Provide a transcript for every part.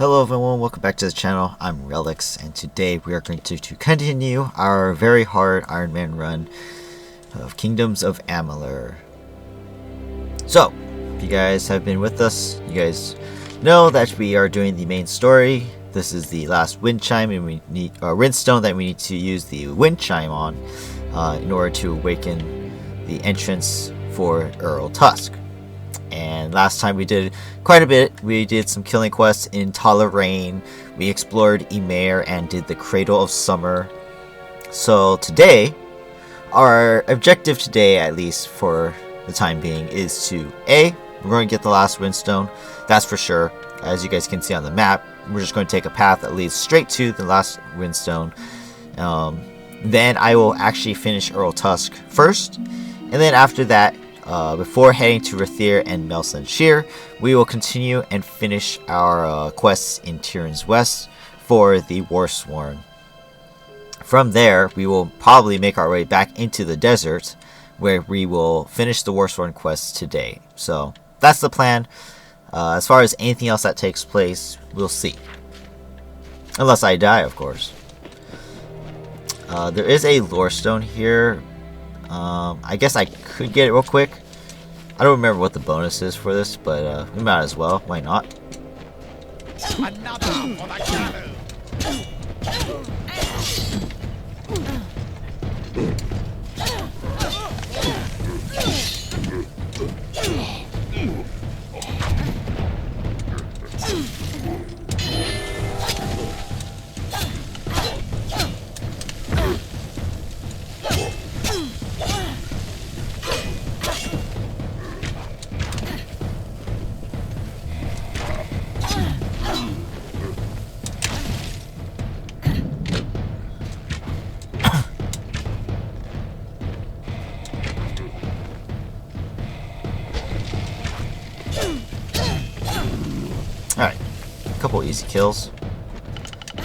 Hello everyone, welcome back to the channel. I'm Relix, and today we are going to continue our very hard Ironman run of Kingdoms of Amalur. So, if you guys have been with us, you guys know that we are doing the main story. This is the last wind chime, and we need windstone that we need to use the wind chime on in order to awaken the entrance for Urul-Tusk. And last time we did quite a bit. We did some killing quests in Talarain. We explored Ymir and did the Cradle of Summer. So today, our objective today, at least for the time being, is to we're going to get the last windstone. That's for sure. As you guys can see on the map, we're just going to take a path that leads straight to the last windstone. Then I will actually finish Urul-Tusk first, and then after that, before heading to Rathir and Melson Shear, we will continue and finish our quests in Tyrion's West for the Warsworn. From there, we will probably make our way back into the desert, where we will finish the Warsworn quests today. So that's the plan. As far as anything else that takes place, we'll see. Unless I die, of course. There is a lore stone here. I guess I could get it real quick. I don't remember what the bonus is for this, but we might as well. Why not? Another for the gallows. Alright, a couple easy kills.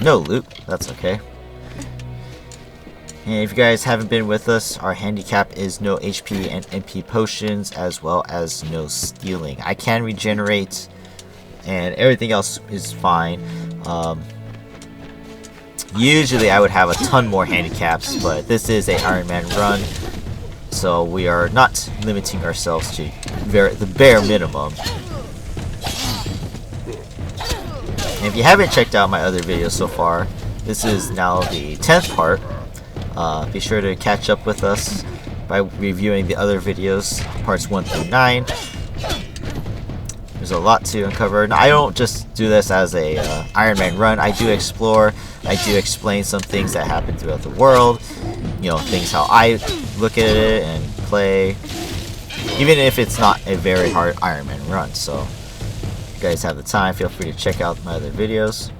No loot, that's okay. And if you guys haven't been with us, our handicap is no HP and MP potions, as well as no stealing. I can regenerate, and everything else is fine. Usually I would have a ton more handicaps, but this is a Ironman run, so we are not limiting ourselves to the bare minimum. And if you haven't checked out my other videos so far, this is now the 10th part. Be sure to catch up with us by reviewing the other videos, parts 1 through 9. There's a lot to uncover. Now, I don't just do this as a Ironman run. I do explore. I do explain some things that happen throughout the world. You know, things how I look at it and play. Even if it's not a very hard Ironman run. So, if you guys have the time, feel free to check out my other videos.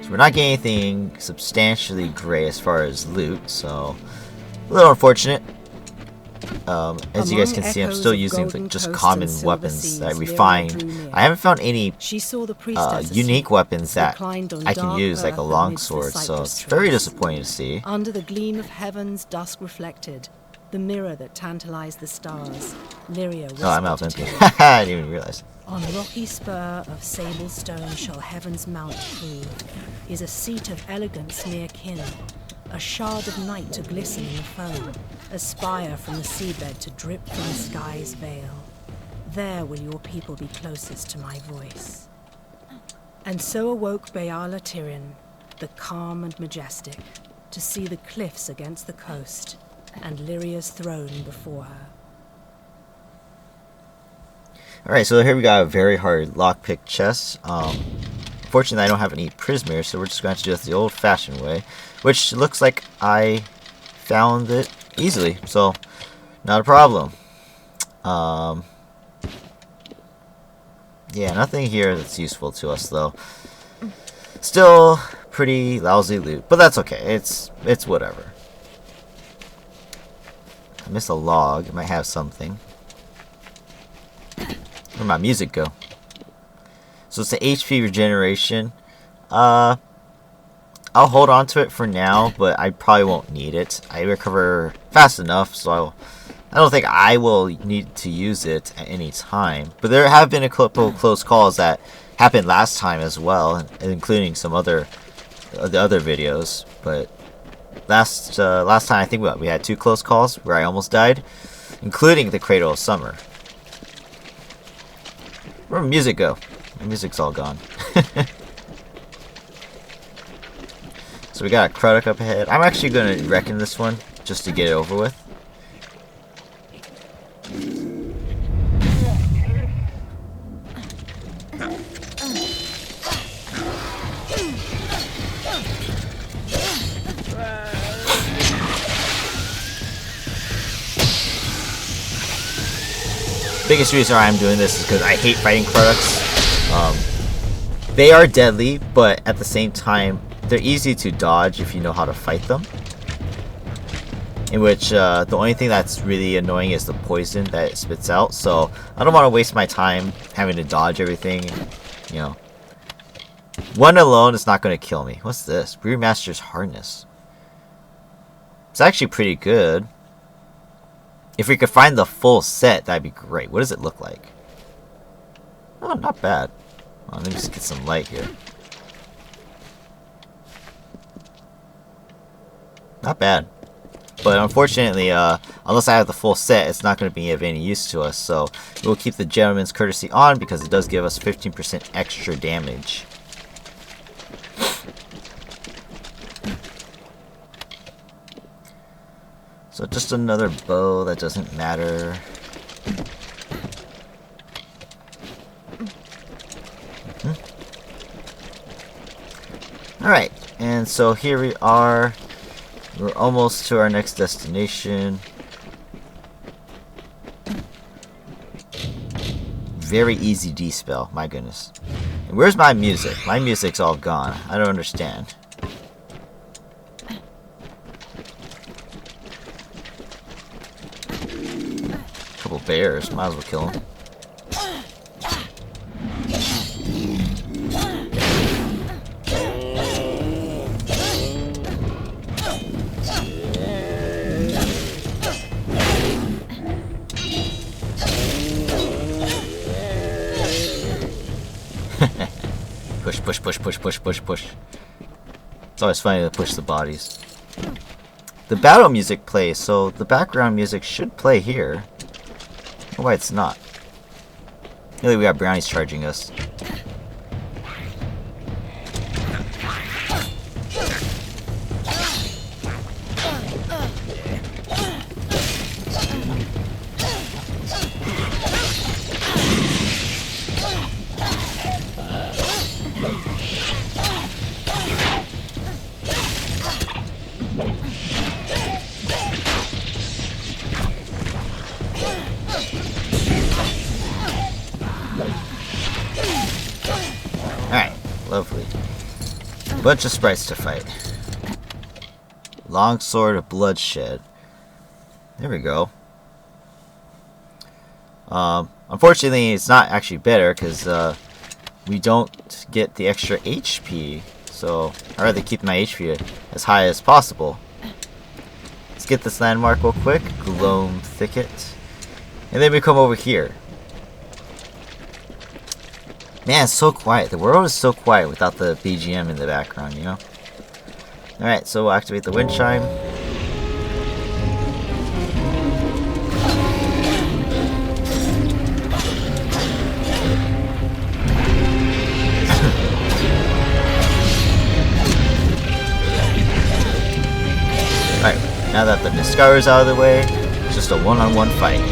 So we're not getting anything substantially great as far as loot, so a little unfortunate. As you guys can see, I'm still using just common weapons that I refined. I haven't found any unique weapons that I can use, like a longsword, so it's very disappointing to see. Under the gleam of heaven's dusk reflected, the mirror that tantalized the stars, Lyria whispered. Oh, I'm out of MP. I didn't even realize. On rocky spur of sable stone shall heaven's mount prove, is a seat of elegance near kin, a shard of night to glisten in the foam, a spire from the seabed to drip from the sky's veil. There will your people be closest to my voice. And so awoke Beala Tirin, the calm and majestic, to see the cliffs against the coast, and Lyria's throne before her. Alright, so here we got a very hard lockpick chest. Fortunately, I don't have any prismers, so we're just going to do it the old-fashioned way, which looks like I found it easily, so not a problem. Yeah, nothing here that's useful to us, though. Still pretty lousy loot, but that's okay. It's whatever. I missed a log. It might have something. Where'd my music go? So it's the HP regeneration. I'll hold on to it for now, but I probably won't need it. I recover fast enough, so I don't think I will need to use it at any time, but there have been a couple close calls that happened last time as well, including some other the other videos. But last time I think we had 2 close calls where I almost died, including the Cradle of Summer. Where'd my music go? My music's all gone. So we got a Krudok up ahead. I'm actually going to reckon this one just to get it over with. Biggest reason why I'm doing this is because I hate fighting Krudoks. They are deadly, but at the same time, they're easy to dodge if you know how to fight them. In which, the only thing that's really annoying is the poison that it spits out. So, I don't want to waste my time having to dodge everything. You know. One alone is not going to kill me. What's this? Brewmaster's Harness. It's actually pretty good. If we could find the full set, that'd be great. What does it look like? Oh, not bad. Oh, let me just get some light here. Not bad. But unfortunately, unless I have the full set, it's not going to be of any use to us. So we'll keep the Gentleman's Courtesy on because it does give us 15% extra damage. So just another bow that doesn't matter. Alright, and so here we are. We're almost to our next destination. Very easy D-spell, my goodness. And where's my music? My music's all gone. I don't understand. Couple bears, might as well kill them. Push. It's always funny to push the bodies. The battle music plays, so the background music should play here. Oh, why it's not. Really, we got brownies charging us. Lovely. Bunch of sprites to fight. Longsword of Bloodshed. There we go. Unfortunately, it's not actually better because we don't get the extra HP. So I'd rather keep my HP as high as possible. Let's get this landmark real quick. Gloam Thicket. And then we come over here. Man, it's so quiet. The world is so quiet without the BGM in the background, you know? Alright, so we'll activate the wind chime. Alright, now that the Niskaru is out of the way, it's just a one-on-one fight.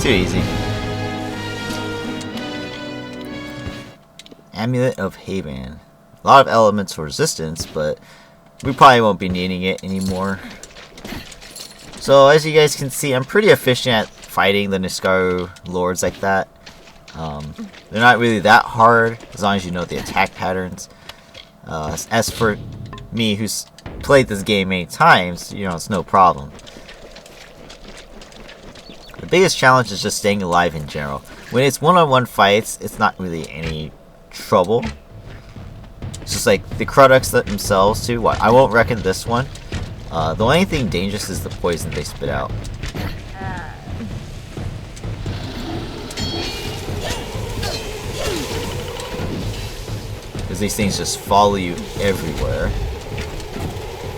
Too easy. Amulet of Haven. A lot of elemental resistance, but we probably won't be needing it anymore. So as you guys can see, I'm pretty efficient at fighting the Niskaru lords like that. They're not really that hard as long as you know the attack patterns. As for me, who's played this game many times, you know, it's no problem. The biggest challenge is just staying alive in general. When it's one-on-one fights, it's not really any trouble. It's just like the products themselves too. I won't reckon this one. The only thing dangerous is the poison they spit out. Because these things just follow you everywhere.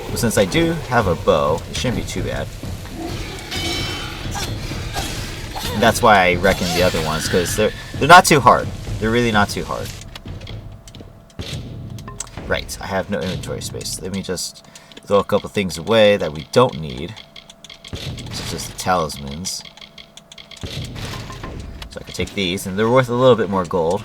But since I do have a bow, it shouldn't be too bad. And that's why I reckon the other ones, because they're not too hard. They're really not too hard. Right, I have no inventory space. Let me just throw a couple things away that we don't need, such as the talismans. So I can take these, and they're worth a little bit more gold.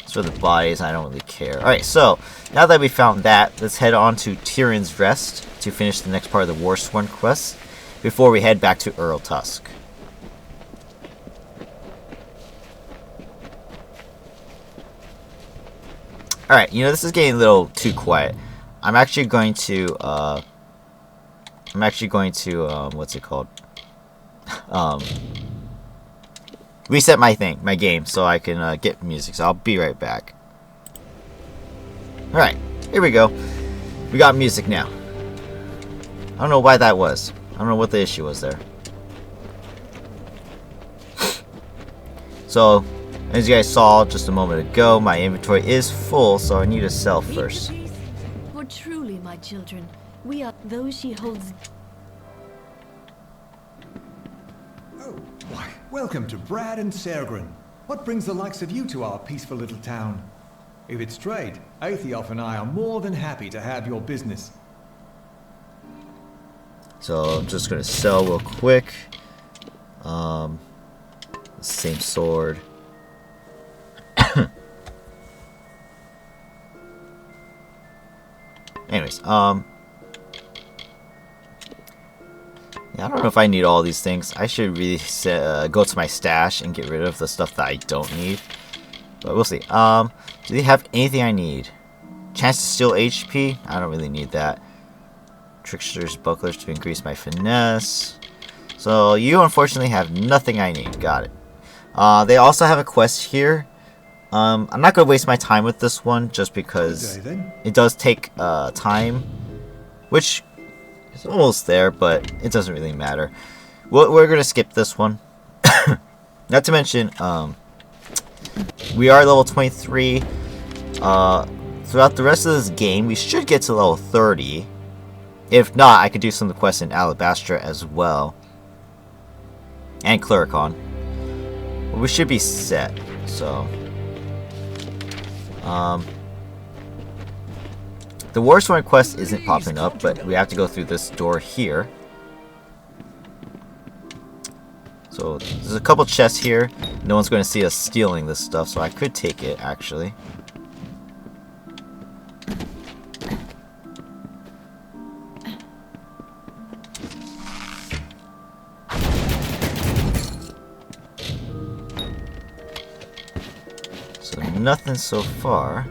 As for the bodies, I don't really care. Alright, so now that we found that, let's head on to Tyrion's Rest to finish the next part of the Warsworn quest before we head back to Urul-Tusk. Alright, you know, this is getting a little too quiet. I'm actually going to, what's it called? Reset my game, so I can, get music. So I'll be right back. Alright, here we go. We got music now. I don't know why that was. I don't know what the issue was there. So, as you guys saw just a moment ago, my inventory is full, so I need to sell first. For truly, my children, we are those she holds. Oh, why, welcome to Brad and Sergrin. What brings the likes of you to our peaceful little town? If it's trade, Aethiof and I are more than happy to have your business. So I'm just gonna sell real quick. Same sword. Anyways, yeah, I don't know if I need all these things. I should really go to my stash and get rid of the stuff that I don't need. But we'll see. Do they have anything I need? Chance to steal HP? I don't really need that. Trickster's bucklers to increase my finesse. So you unfortunately have nothing I need. Got it. They also have a quest here. I'm not gonna waste my time with this one just because it does take time, which is almost there, but it doesn't really matter. We're gonna skip this one. Not to mention, we are level 23. Throughout the rest of this game, we should get to level 30. If not, I could do some of the quests in Alabastra as well. And Clericon. But we should be set, so. The Warsworn quest isn't popping up, but we have to go through this door here. So, there's a couple chests here. No one's going to see us stealing this stuff, so I could take it, actually. So, nothing so far.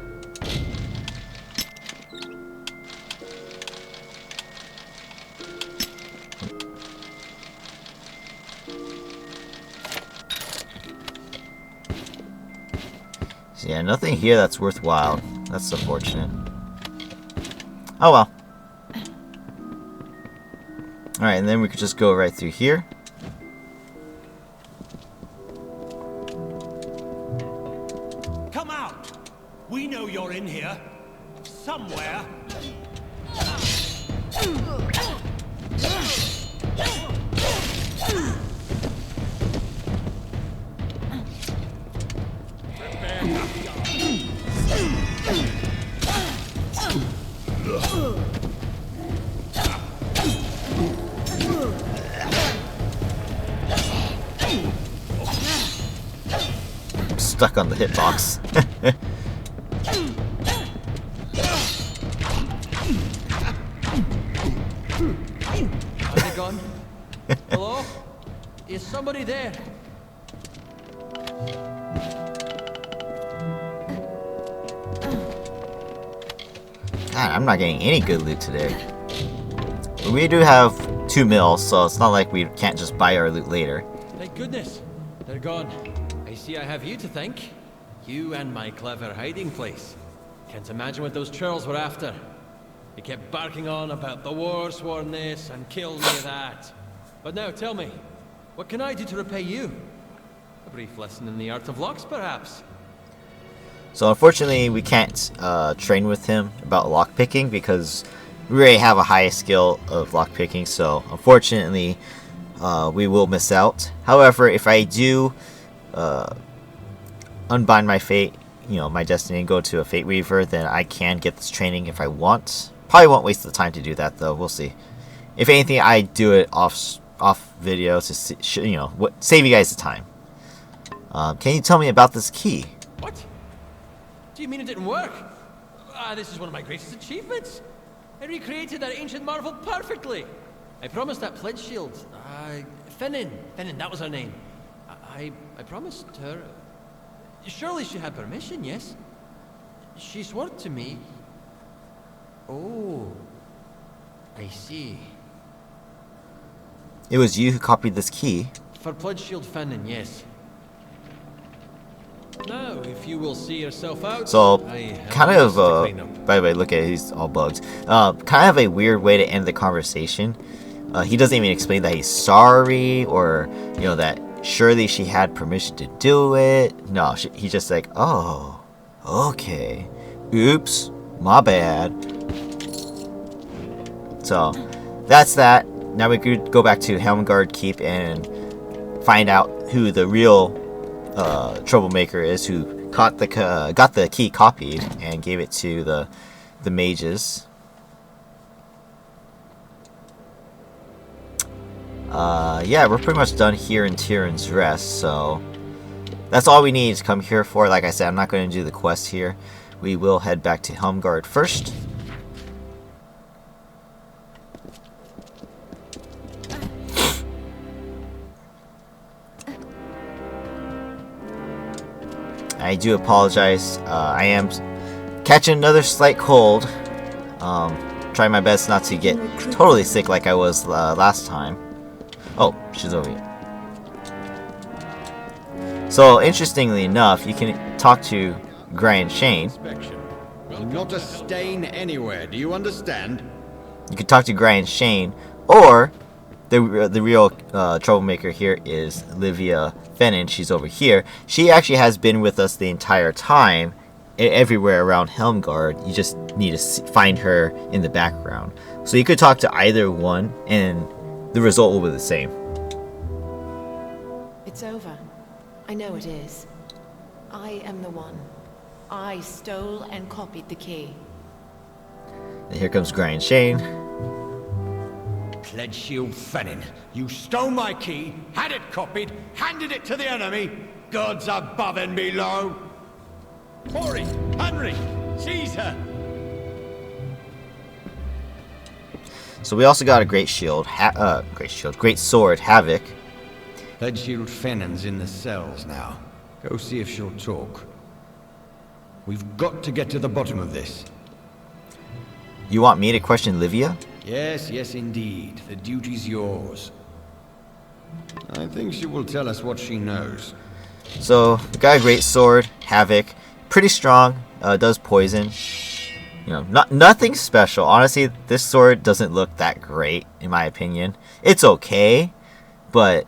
So yeah, nothing here that's worthwhile. That's unfortunate. Oh well. Alright, and then we could just go right through here. Come out! We know you're in here. Somewhere. stuck on the hitbox. Are they gone? Hello? Is somebody there? God, I'm not getting any good loot today. We do have 2 mils, so it's not like we can't just buy our loot later. Thank goodness. They're gone. I see I have you to thank. You and my clever hiding place. Can't imagine what those churls were after. They kept barking on about the Warsworn this and kill me that. But now tell me, what can I do to repay you? A brief lesson in the art of locks, perhaps? So unfortunately, we can't train with him about lockpicking because we already have a high skill of lockpicking. So unfortunately, we will miss out. However, if I do unbind my fate, you know, my destiny, and go to a Fate Weaver, then I can get this training if I want. Probably won't waste the time to do that though. We'll see. If anything, I do it off video to see, you know, save you guys the time. Can you tell me about this key? What? Do you mean it didn't work? This is one of my greatest achievements. I recreated that ancient marvel perfectly. I promised that pledge shield. Finnan, that was her name. I promised her. Surely she had permission, yes? She swore to me. Oh, I see. It was you who copied this key. For pledge shield Finnan, yes. Now, if you will see yourself out. So, I kind have of, to clean up. by the way, look at it, he's all bugged. Kind of a weird way to end the conversation. He doesn't even explain that he's sorry, or, you know, that surely she had permission to do it. No, he's just like, oh, okay. Oops, my bad. So, that's that. Now we could go back to Helmgard Keep and find out who the real troublemaker is, who got the key copied and gave it to the mages. Yeah, we're pretty much done here in Tyrion's Rest, so that's all we need to come here for. Like I said, I'm not going to do the quest here. We will head back to Helmgard first. I do apologize. I am catching another slight cold. Trying my best not to get totally sick like I was last time. Oh, she's over here. So, interestingly enough, you can talk to Brian Shane. Not a stain anywhere, do you understand? You can talk to Brian Shane, or the real troublemaker here is Livia Fennin. She's over here. She actually has been with us the entire time, everywhere around Helmgard. You just need to find her in the background. So you could talk to either one, and the result will be the same. It's over. I know it is. I am the one. I stole and copied the key. And here comes Brian Shane. Pledge shield Fennin. You stole my key, had it copied, handed it to the enemy. Gods above and below. Hori, Henry, seize her. So we also got a great sword, Havoc. Pledge shield Fennin's in the cells now. Go see if she'll talk. We've got to get to the bottom of this. You want me to question Livia? Yes, yes indeed. The duty's yours. I think she will tell us what she knows. So, we got a great sword, Havoc. Pretty strong, does poison. You know, nothing special. Honestly, this sword doesn't look that great, in my opinion. It's okay, but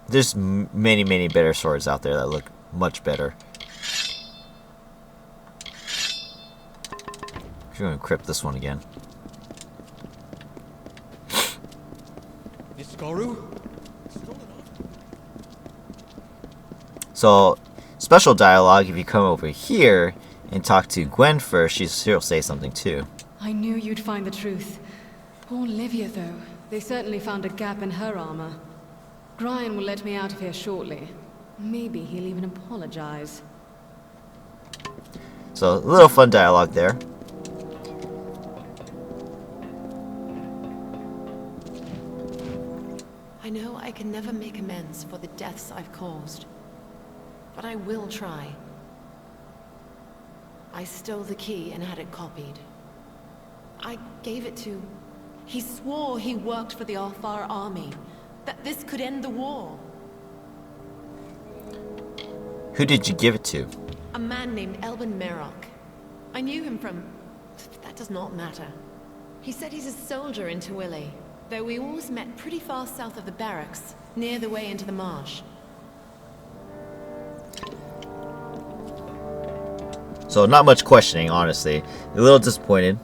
there's many, many better swords out there that look much better. I'm going to equip this one again. Niskaru? So, special dialogue, if you come over here and talk to Gwen first, she'll say something too. I knew you'd find the truth. Poor Livia, though. They certainly found a gap in her armor. Brian will let me out of here shortly. Maybe he'll even apologize. So a little fun dialogue there. I know I can never make amends for the deaths I've caused, but I will try. I stole the key and had it copied. I gave it to... He swore he worked for the Alfar army, that this could end the war. Who did you give it to? A man named Elwyn Merrock. I knew him from... that does not matter. He said he's a soldier in Tuatha, though we always met pretty far south of the barracks, near the way into the marsh. So not much questioning, honestly. A little disappointed.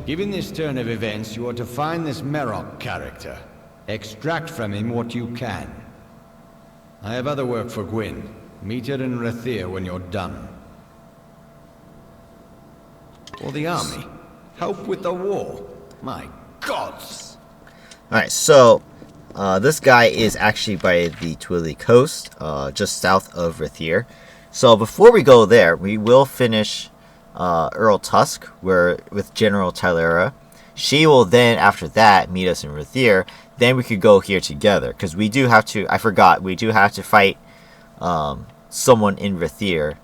Given this turn of events, you are to find this Merrock character. Extract from him what you can. I have other work for Gwyn. Meet her in Erathel when you're done. For the army. Help with the war. My gods! Alright, so this guy is actually by the Tuatha coast, just south of Erathel. So before we go there, we will finish Urul-Tusk with General Tilera. She will then, after that, meet us in Erathel. Then we could go here together, because we do have to, I forgot, we do have to fight someone in Erathel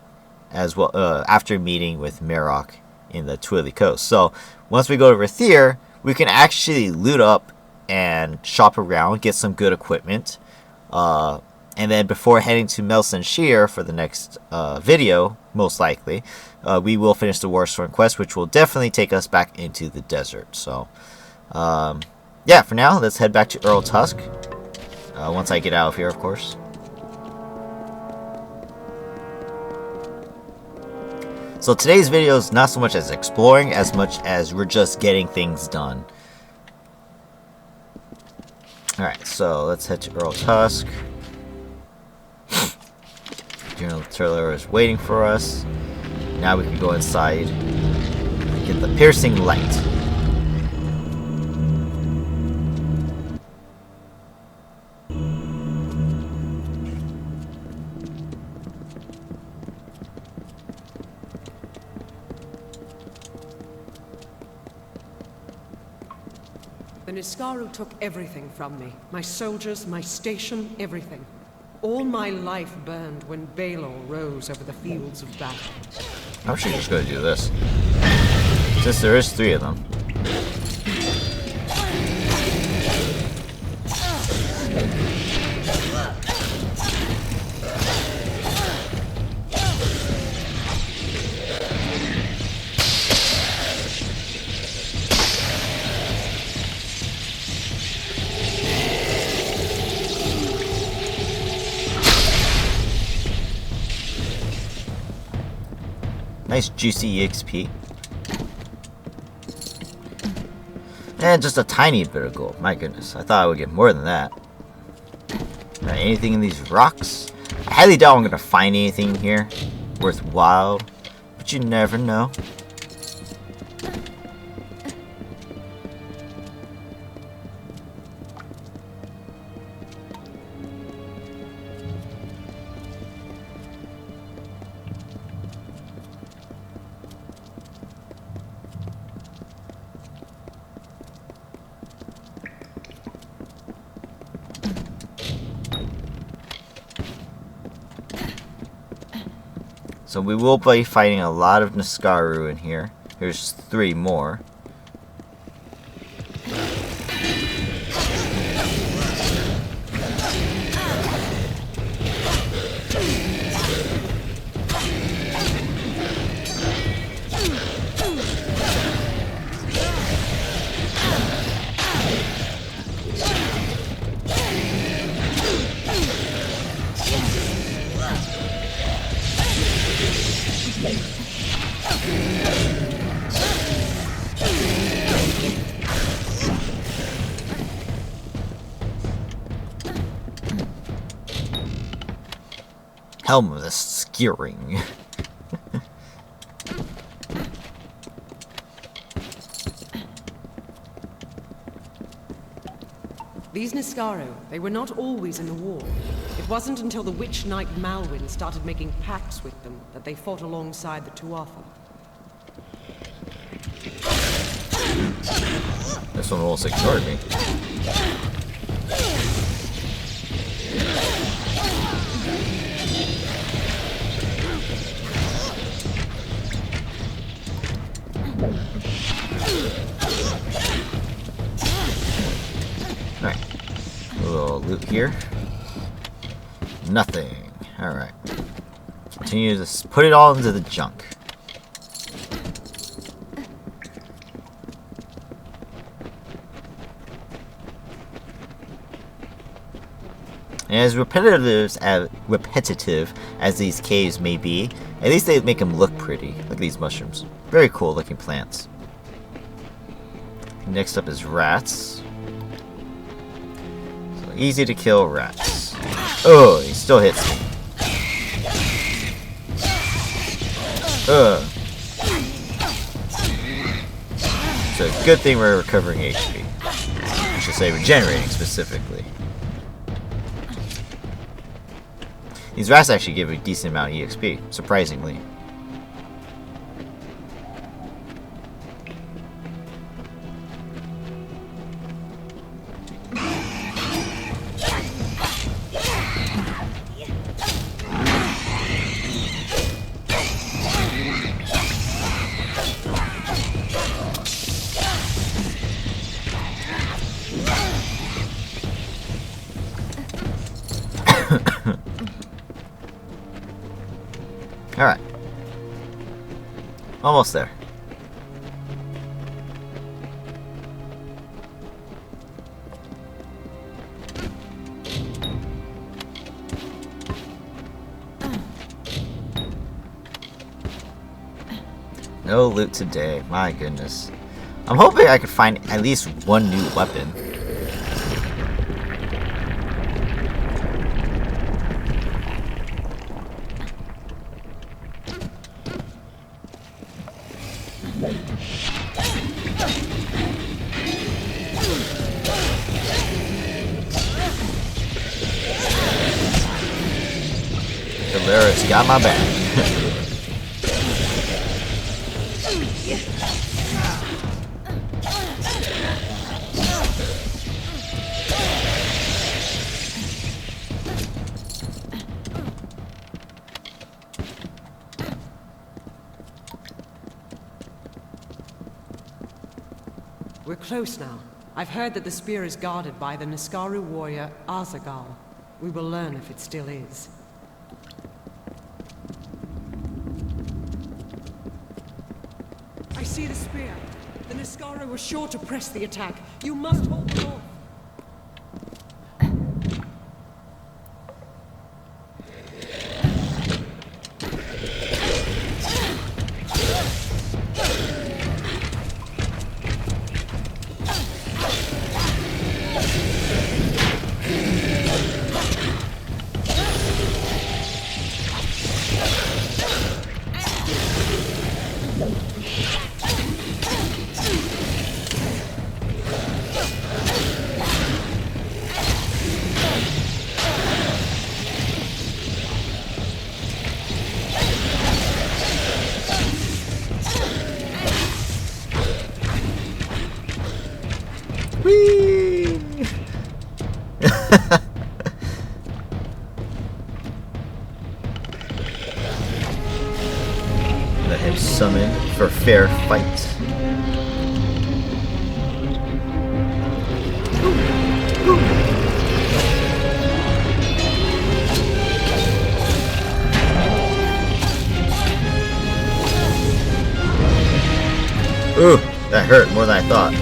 as well, after meeting with Merrock in the Tuatha coast. So once we go to Erathel, we can actually loot up and shop around, get some good equipment, and then before heading to Melson Shear for the next video, most likely, we will finish the Warsworn quest, which will definitely take us back into the desert. So yeah, for now, let's head back to Urul-Tusk, once I get out of here, of course. So today's video is not so much as exploring as much as we're just getting things done. Alright, so let's head to Urul-Tusk. General Tilera is waiting for us. Now we can go inside and get the piercing light. The Niskaru took everything from me. My soldiers, my station, everything. All my life burned when Balor rose over the fields of battle. I'm actually just going to do this, since there is 3 of them. Nice juicy EXP. And just a tiny bit of gold. My goodness, I thought I would get more than that. Anything in these rocks? I highly doubt I'm going to find anything here worthwhile, but you never know. So we will be fighting a lot of Niskaru in here. Here's 3 more. Helm of the Skewering. These Niskaru, they were not always in the war. It wasn't until the witch knight Malwyn started making pacts with them that they fought alongside the Tuatha. This one almost ignored me. Alright. A little loot here. Nothing. Alright. Continue to put it all into the junk. And as repetitive as these caves may be, at least they make them look pretty. Look at these mushrooms. Very cool looking plants. Next up is rats. So easy to kill rats. Oh, he still hits me. Ugh. So good thing we're recovering HP. I should say regenerating specifically. These rats actually give a decent amount of EXP, surprisingly. Alright. Almost there. No loot today, my goodness. I'm hoping I could find at least one new weapon. Tilera's got my back. We're close now. I've heard that the spear is guarded by the Niskaru warrior Azagal. We will learn if it still is. I see the spear. The Niskaru were sure to press the attack. You must hold them off. Let him summon for fair fight. Ooh, that hurt more than I thought.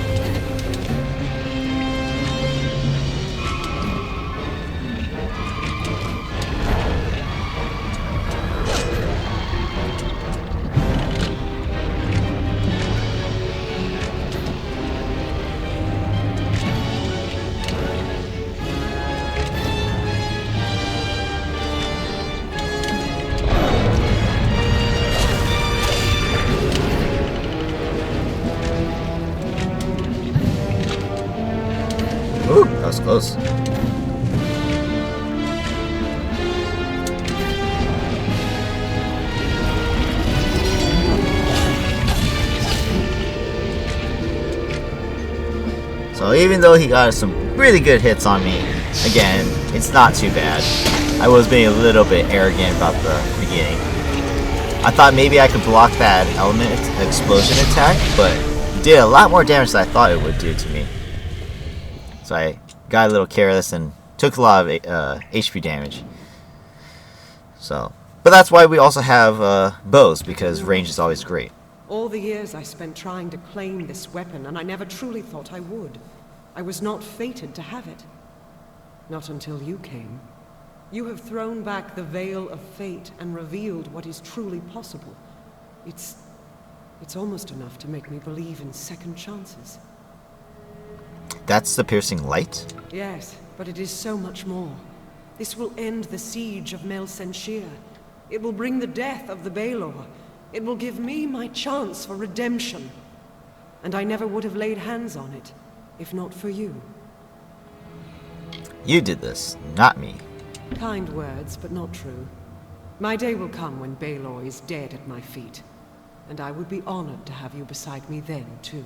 Ooh, that was close. So even though he got some really good hits on me, again, it's not too bad. I was being a little bit arrogant about the beginning. I thought maybe I could block that element explosion attack, but it did a lot more damage than I thought it would do to me. So I got a little careless and took a lot of HP damage. So, but that's why we also have bows, because range is always great. All the years I spent trying to claim this weapon, and I never truly thought I would. I was not fated to have it. Not until you came. You have thrown back the veil of fate and revealed what is truly possible. It's almost enough to make me believe in second chances. That's the piercing light? Yes, but it is so much more. This will end the siege of Mel Senshir. It will bring the death of the Baelor. It will give me my chance for redemption. And I never would have laid hands on it, if not for you. You did this, not me. Kind words, but not true. My day will come when Baelor is dead at my feet. And I would be honored to have you beside me then, too.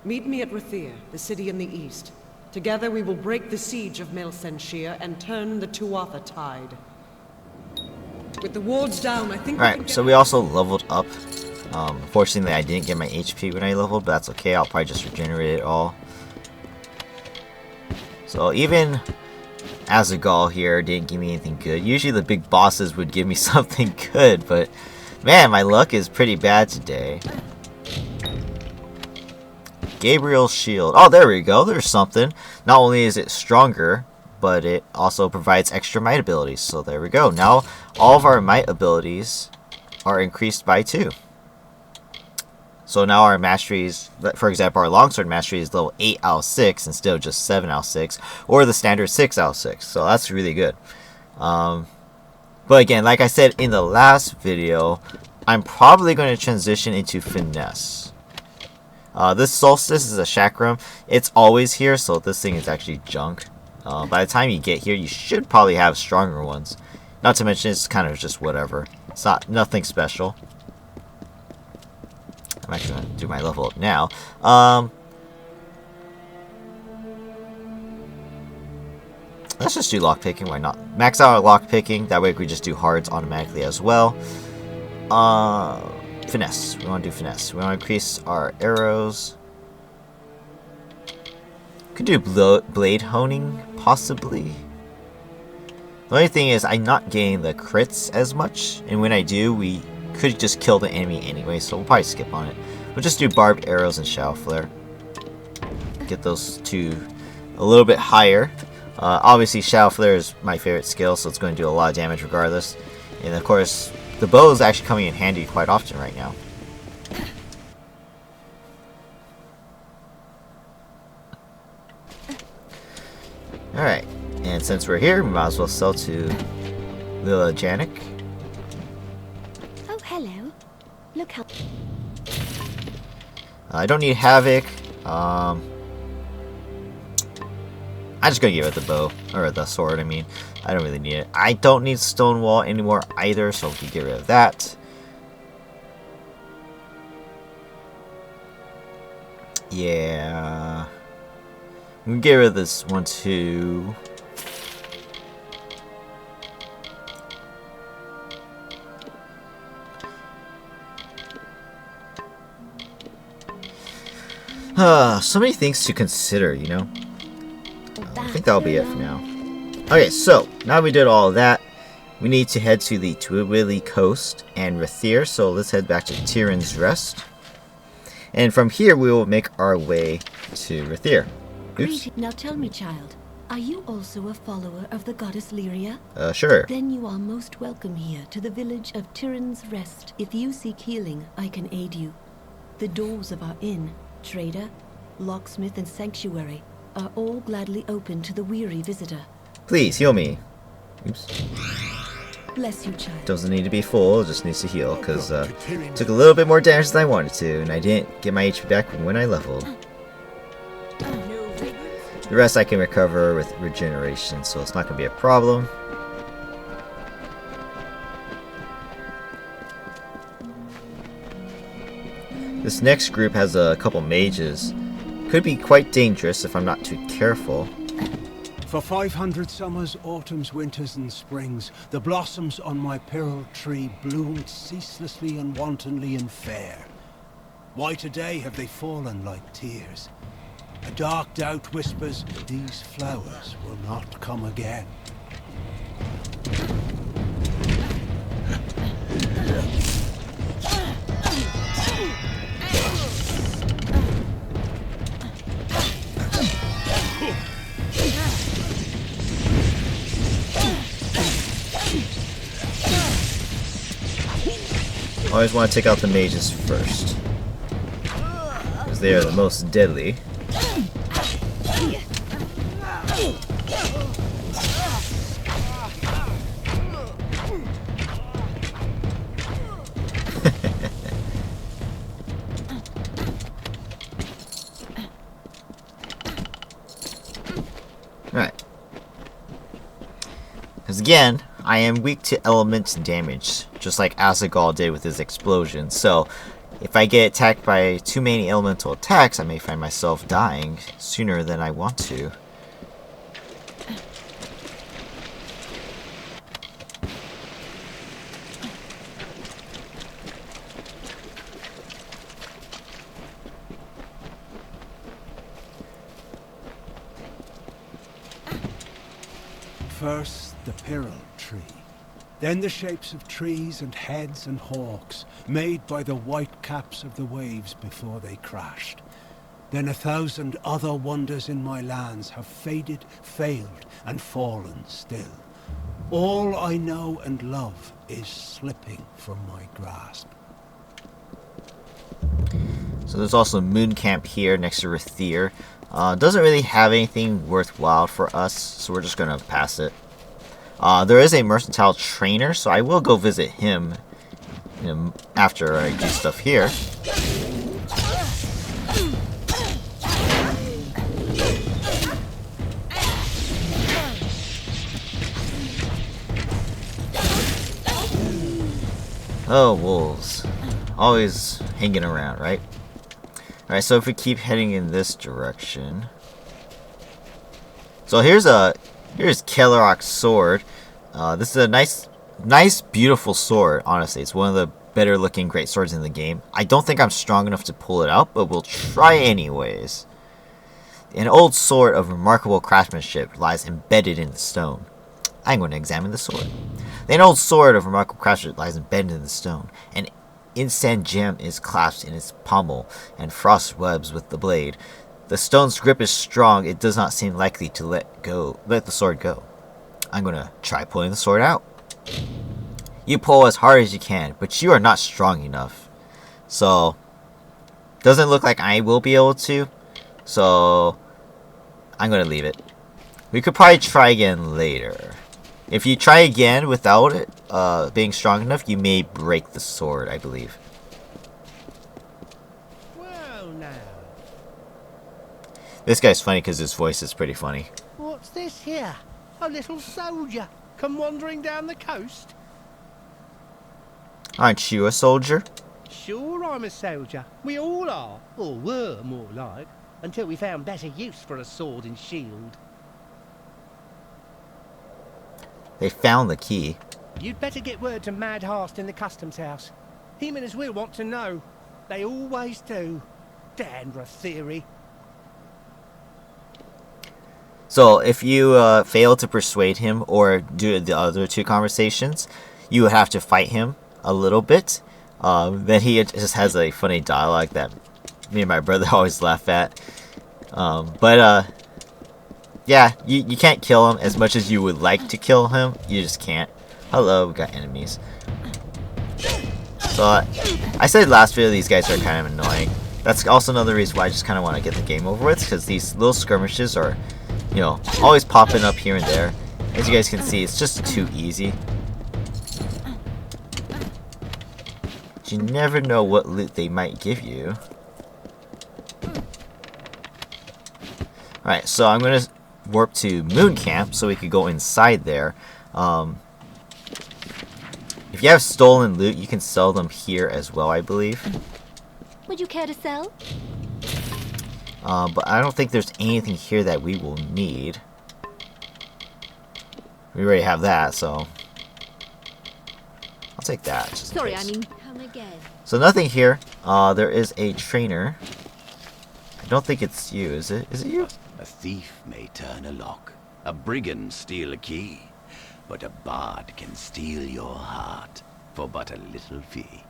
Meet me at Rathir, the city in the east. Together we will break the siege of Mel Senshir and turn the Tuatha tide. With the wards down, I think. Alright, so we also leveled up. Unfortunately, I didn't get my HP when I leveled, but that's okay. I'll probably just regenerate it all. So even Azagal here didn't give me anything good. Usually the big bosses would give me something good, but man, my luck is pretty bad today. Gabriel's shield. Oh, there we go. There's something. Not only is it stronger, but it also provides extra might abilities. So there we go. Now all of our might abilities are increased by 2. So now our masteries, for example, our longsword mastery is level 8 out of 6 instead of just 7 out of 6, or the standard 6 out of 6. So that's really good. But again, like I said in the last video, I'm probably going to transition into finesse. This solstice is a chakram. It's always here, so this thing is actually junk. By the time you get here, you should probably have stronger ones. Not to mention, it's kind of just whatever. It's nothing special. I'm actually going to do my level up now. Let's just do lockpicking, why not? Max out our lockpicking, that way we just do hards automatically as well. Finesse, we want to do finesse. We want to increase our arrows. Could do blade honing, possibly. The only thing is, I'm not getting the crits as much, and when I do, we could just kill the enemy anyway, so we'll probably skip on it. We'll just do barbed arrows and shadow flare. Get those two a little bit higher. Obviously, shadow flare is my favorite skill, so it's going to do a lot of damage regardless. And of course, the bow is actually coming in handy quite often right now. Alright, and since we're here, we might as well sell to Lila Janik. Oh, hello. Look how... I don't need Havoc. I'm just gonna give it the bow, or the sword, I mean. I don't really need it. I don't need Stonewall anymore either, so we can get rid of that. Yeah. We can get rid of this one too. So many things to consider, you know? I think that'll be it for now. Okay, so now we did all of that. We need to head to the Tuatha coast and Rathir, so let's head back to Tyrion's Rest. And from here, we will make our way to Rathir. Oops. Now tell me, child, are you also a follower of the goddess Lyria? Sure. Then you are most welcome here to the village of Tyrion's Rest. If you seek healing, I can aid you. The doors of our inn, trader, locksmith, and sanctuary are all gladly open to the weary visitor. Please, heal me. Oops. Bless you, child. Doesn't need to be full, just needs to heal, because took a little bit more damage than I wanted to, and I didn't get my HP back from when I leveled. The rest I can recover with regeneration, so it's not going to be a problem. This next group has a couple mages. Could be quite dangerous if I'm not too careful. For 500 summers, autumns, winters, and springs, the blossoms on my pearl tree bloomed ceaselessly and wantonly and fair. Why today have they fallen like tears? A dark doubt whispers, these flowers will not come again. Always want to take out the mages first, because they are the most deadly. Right. Because again, I am weak to element damage, just like Azagal did with his explosion. So, if I get attacked by too many elemental attacks, I may find myself dying sooner than I want to. First, the Pearl Tree. Then the shapes of trees and heads and hawks, made by the white caps of the waves before they crashed. Then 1,000 other wonders in my lands have faded, failed, and fallen still. All I know and love is slipping from my grasp. So there's also Moon Camp here next to Rathir. Doesn't really have anything worthwhile for us, so we're just gonna pass it. There is a mercantile trainer, so I will go visit him, after I do stuff here. Oh, wolves. Always hanging around, right? Alright, so if we keep heading in this direction. So here's Kellerok's sword. This is a nice, beautiful sword, honestly. It's one of the better looking great swords in the game. I don't think I'm strong enough to pull it out, but we'll try anyways. An old sword of remarkable craftsmanship lies embedded in the stone. I'm going to examine the sword. An old sword of remarkable craftsmanship lies embedded in the stone. An instant gem is clasped in its pommel, and frost webs with the blade. The stone's grip is strong. It does not seem likely to let the sword go. I'm going to try pulling the sword out. You pull as hard as you can, but you are not strong enough. So, doesn't look like I will be able to. So, I'm going to leave it. We could probably try again later. If you try again without it being strong enough, you may break the sword, I believe. Well, now. This guy's funny because his voice is pretty funny. What's this here? A little soldier come wandering down the coast? Aren't you a soldier? Sure, I'm a soldier. We all are, or were more like, until we found better use for a sword and shield. They found the key. You'd better get word to Mad Hast in the customs house. Him and his will want to know. They always do. Damn theory. So if you fail to persuade him or do the other two conversations, you would have to fight him a little bit. Then he just has a funny dialogue that me and my brother always laugh at. Yeah, you can't kill him as much as you would like to kill him. You just can't. Hello, we got enemies. So, I said last video these guys are kind of annoying. That's also another reason why I just kind of want to get the game over with, because these little skirmishes are, always popping up here and there. As you guys can see, it's just too easy. But you never know what loot they might give you. Alright, so I'm going to warp to Moon Camp so we could go inside there. If you have stolen loot, you can sell them here as well, I believe. Would you care to sell? But I don't think there's anything here that we will need. We already have that, so I'll take that. Just in case. come again. So nothing here. There is a trainer. I don't think it's you, is it? Is it you? A thief may turn a lock, a brigand steal a key, but a bard can steal your heart for but a little fee.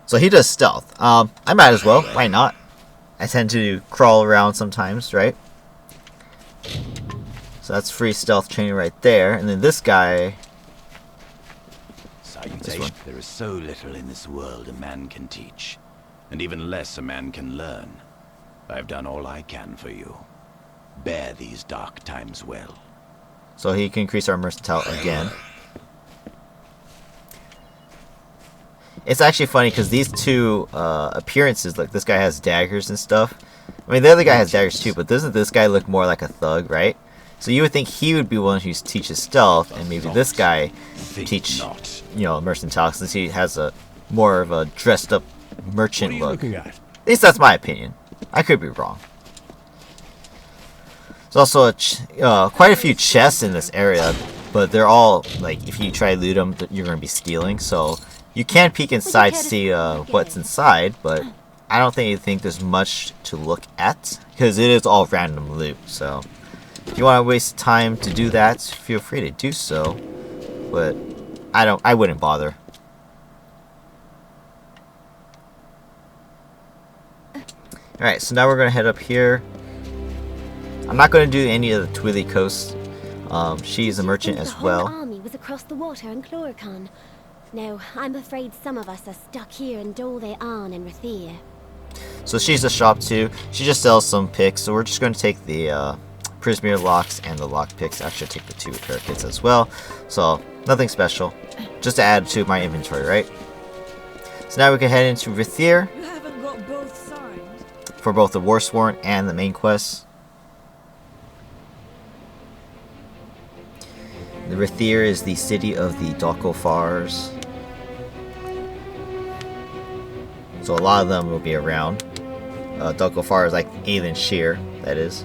So he does stealth. I might as well. Why not? I tend to crawl around sometimes, right? So that's free stealth training right there. And then this guy... Salutation. There is so little in this world a man can teach, and even less a man can learn. I've done all I can for you. Bear these dark times well. So he can increase our mercantile again. It's actually funny because these two appearances, like this guy has daggers and stuff. I mean, the other guy has daggers too, but doesn't this guy look more like a thug, right? So you would think he would be one who teaches stealth, and maybe this guy teach, you know, mercantile, since he has a more of a dressed up merchant look. At least that's my opinion. I could be wrong. There's also quite a few chests in this area, but they're all, like, if you try to loot them, you're going to be stealing. So you can peek inside to see what's inside, but I don't think there's much to look at, because it is all random loot. So if you want to waste time to do that, feel free to do so. But I wouldn't bother. Alright, so now we're going to head up here. I'm not going to do any of the Twilly Coast. She's a merchant as well. The whole army was across the water in Chlorocan. No, I'm afraid some of us are stuck here in Dol they Arn and Rathir. So she's a shop too. She just sells some picks, so we're just going to take the Prismere locks and the lock picks. Actually, take the 2 repair kits as well. So nothing special, just to add to my inventory, right? So now we can head into Rathir for both the Warsworn and the main quest. The Rathir is the city of the Dokofars. So a lot of them will be around. Dokofar is like Aelin Shear, that is.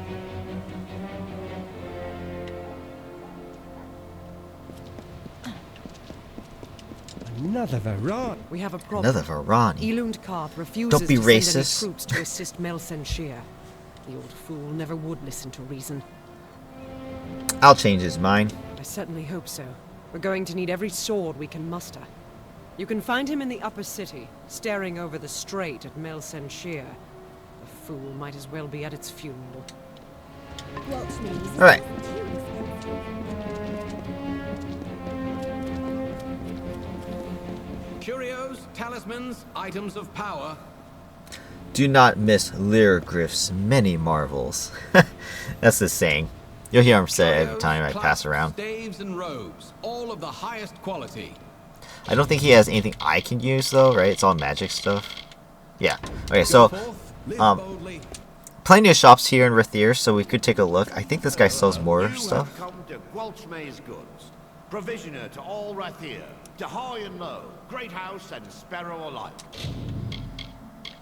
Another Varani. We have a problem. Another Varani. Elund refuses Don't be to racist. send any troops to assist Melsen Shear. The old fool never would listen to reason. I'll change his mind. I certainly hope so. We're going to need every sword we can muster. You can find him in the upper city, staring over the strait at Melsen Shear. The fool might as well be at its funeral. Alright. Curios, talismans, items of power. Do not miss Lyrgriff's many marvels. That's the saying. You'll hear him say it every time I pass around. Staves and robes, all of the highest quality. I don't think he has anything I can use though, right? It's all magic stuff. Yeah. Okay, so plenty of shops here in Rathir, so we could take a look. I think this guy sells more stuff. Come to Gwalchmay's goods, provisioner to all Rathir, to high and low, great house and sparrow alike.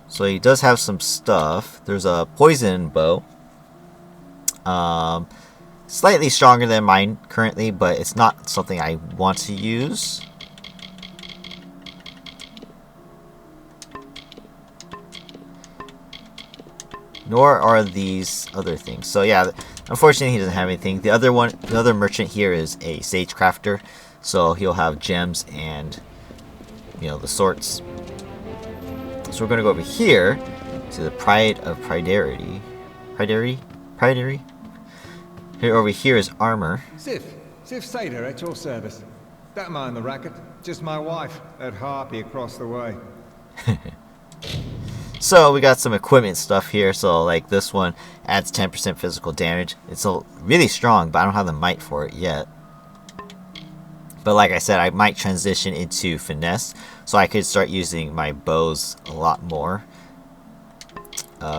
So he does have some stuff. There's a poison bow. Slightly stronger than mine currently, but it's not something I want to use. Nor are these other things. So yeah, unfortunately he doesn't have anything. The other merchant here is a sage crafter, so he'll have gems and, you know, the sorts. So we're gonna go over here to the Pride of Pridarity. Pridarity? Here over here is armor. Sif Sader at your service. Don't mind the racket. Just my wife, that harpy across the way. So we got some equipment stuff here. So like this one adds 10% physical damage. It's really strong, but I don't have the might for it yet. But like I said, I might transition into finesse, so I could start using my bows a lot more.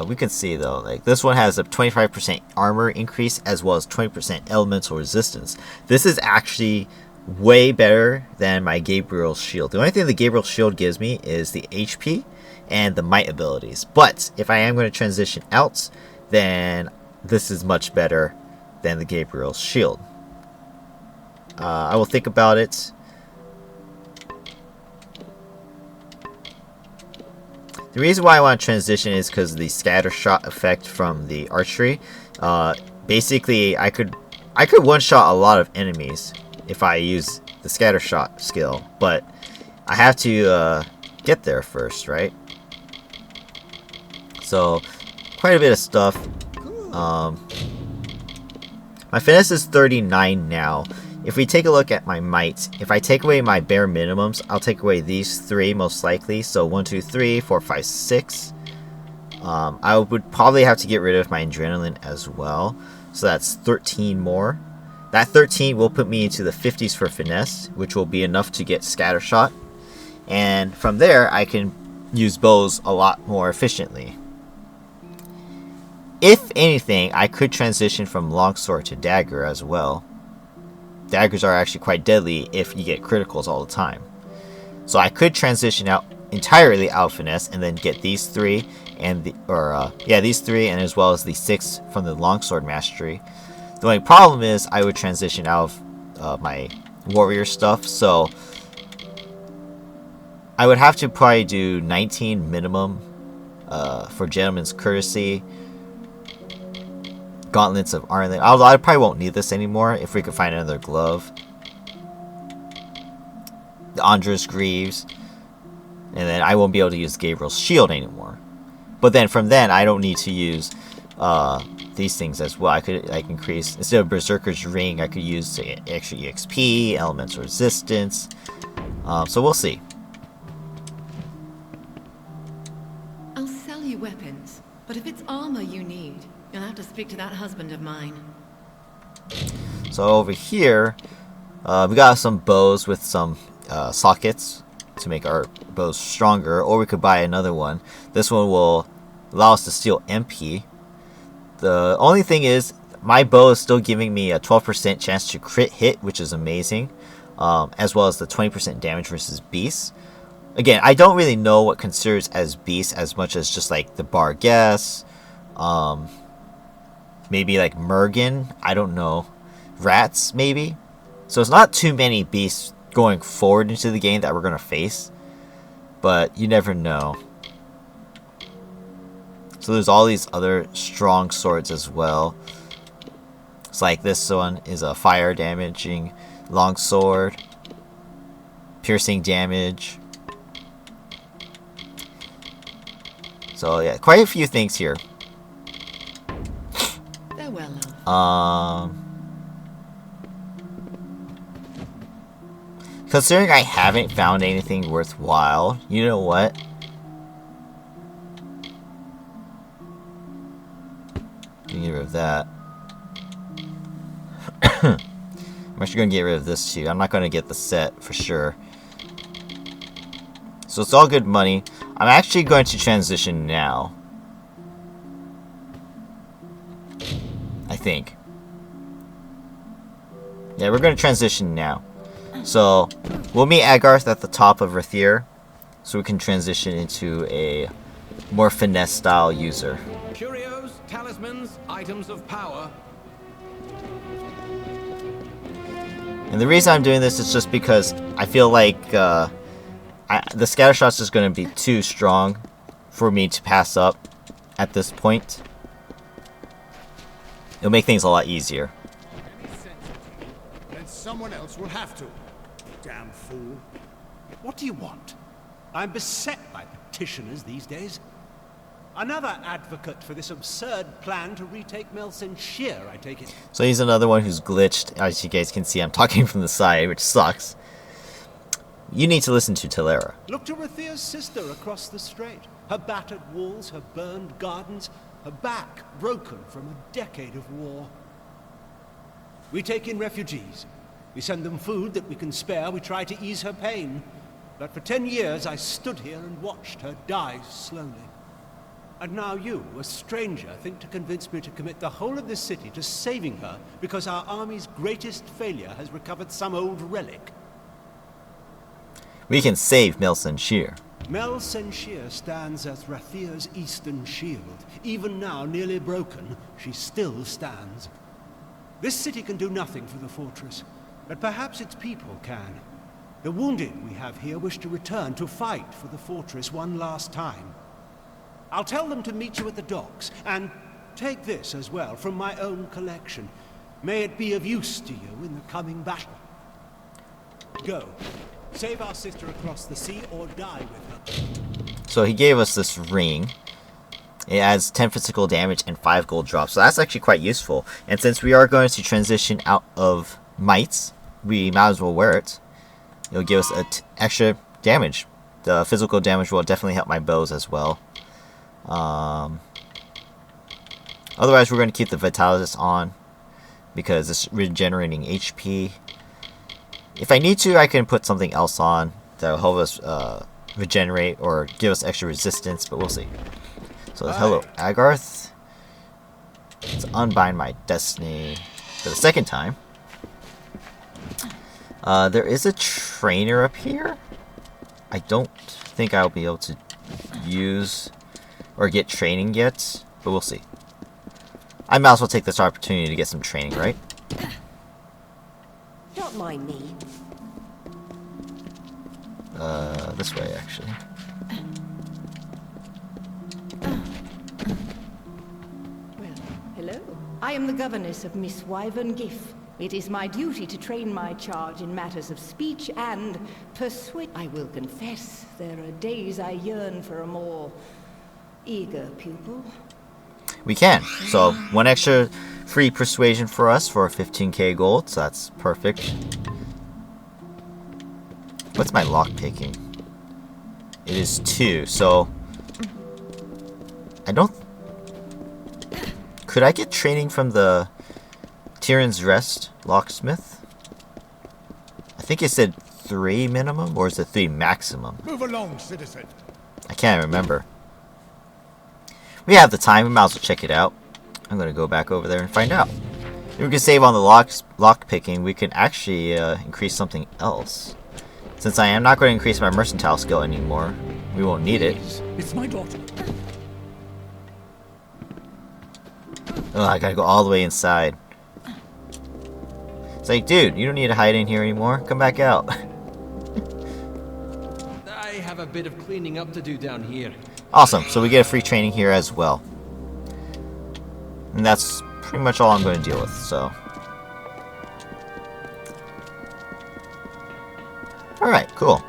We can see though, like this one has a 25% armor increase as well as 20% elemental resistance. This is actually way better than my Gabriel's shield. The only thing the Gabriel's shield gives me is the HP and the might abilities. But if I am going to transition out, then this is much better than the Gabriel's shield. I will think about it. The reason why I want to transition is because of the scatter shot effect from the archery. Basically, I could one-shot a lot of enemies if I use the scatter shot skill, but I have to get there first, right? So, quite a bit of stuff. My finesse is 39 now. If we take a look at my might, if I take away my bare minimums, I'll take away these 3 most likely. So 1, 2, 3, 4, 5, 6. I would probably have to get rid of my adrenaline as well. So that's 13 more. That 13 will put me into the 50s for finesse, which will be enough to get scattershot. And from there, I can use bows a lot more efficiently. If anything, I could transition from longsword to dagger as well. Daggers are actually quite deadly if you get criticals all the time. So I could transition out entirely out of finesse and then get these 3 and these 3 and as well as the 6 from the longsword mastery. The only problem is I would transition out of my warrior stuff, so I would have to probably do 19 minimum for Gentleman's Courtesy. Gauntlets of Ironman. I probably won't need this anymore if we could find another glove. The Andros Greaves. And then I won't be able to use Gabriel's shield anymore. But then from then I don't need to use these things as well. I can increase, instead of Berserker's Ring, I could use extra EXP, Elemental Resistance. So we'll see. I'll sell you weapons, but if it's armor you need, you'll have to speak to that husband of mine. So over here, we got some bows with some sockets to make our bows stronger, or we could buy another one. This one will allow us to steal MP. The only thing is, my bow is still giving me a 12% chance to crit hit, which is amazing, as well as the 20% damage versus beasts. Again, I don't really know what considers as beasts as much as just like the Barghest, maybe like Mergen, I don't know, rats maybe. So it's not too many beasts going forward into the game that we're going to face, but you never know. So there's all these other strong swords as well. It's like this one is a fire damaging longsword, piercing damage. So yeah, quite a few things here. Considering I haven't found anything worthwhile, you know what? Get rid of that. I'm actually going to get rid of this too. I'm not going to get the set for sure. So it's all good money. I'm actually going to transition now. I think. Yeah, we're going to transition now. So, we'll meet Agarth at the top of Rathir, so we can transition into a more finesse style user. Curios, talismans, items of power. And the reason I'm doing this is just because I feel like the scattershot's just going to be too strong for me to pass up at this point. It'll make things a lot easier. Then someone else will have to. Damn fool. What do you want? I'm beset by petitioners these days. Another advocate for this absurd plan to retake Melson Shear, I take it. So he's another one who's glitched. As you guys can see, I'm talking from the side, which sucks. You need to listen to Tilera. Look to Rathir's sister across the strait. Her battered walls, her burned gardens, her back broken from a decade of war. We take in refugees. We send them food that we can spare. We try to ease her pain. But for 10 years, I stood here and watched her die slowly. And now you, a stranger, think to convince me to commit the whole of this city to saving her because our army's greatest failure has recovered some old relic. We can save Mel Senshir. Mel Senshir stands as Rathir's eastern shield. Even now, nearly broken, she still stands. This city can do nothing for the fortress, but perhaps its people can. The wounded we have here wish to return to fight for the fortress one last time. I'll tell them to meet you at the docks, and take this as well from my own collection. May it be of use to you in the coming battle. Go. Save our sister across the sea or die with her. So he gave us this ring. It adds 10 physical damage and 5 gold drops. So that's actually quite useful. And since we are going to transition out of mites, we might as well wear it. It'll give us extra damage. The physical damage will definitely help my bows as well. Otherwise, we're going to keep the Vitalis on because it's regenerating HP. If I need to, I can put something else on that will help us regenerate or give us extra resistance, but we'll see. So, hello, Agarth. Let's unbind my destiny for the second time. There is a trainer up here. I don't think I'll be able to use or get training yet, but we'll see. I might as well take this opportunity to get some training, right? Don't mind me. This way, actually. Well, hello. I am the governess of Miss Wyvern Giff. It is my duty to train my charge in matters of speech and persuade. I will confess, there are days I yearn for a more eager pupil. We can. So, 1 extra free persuasion for us for 15k gold, so that's perfect. What's my lockpicking? It is 2, so I don't... Could I get training from the Tyrion's Rest locksmith? I think it said 3 minimum, or is it 3 maximum? Move along, citizen. I can't remember. We have the time, we might as well check it out. I'm gonna go back over there and find out. If we can save on the lock picking, we can actually increase something else. Since I am not going to increase my mercantile skill anymore, we won't need it. It's my daughter. Oh, I gotta go all the way inside. It's like, dude, you don't need to hide in here anymore. Come back out. I have a bit of cleaning up to do down here. Awesome, so we get a free training here as well. And that's pretty much all I'm going to deal with, so. Alright, cool.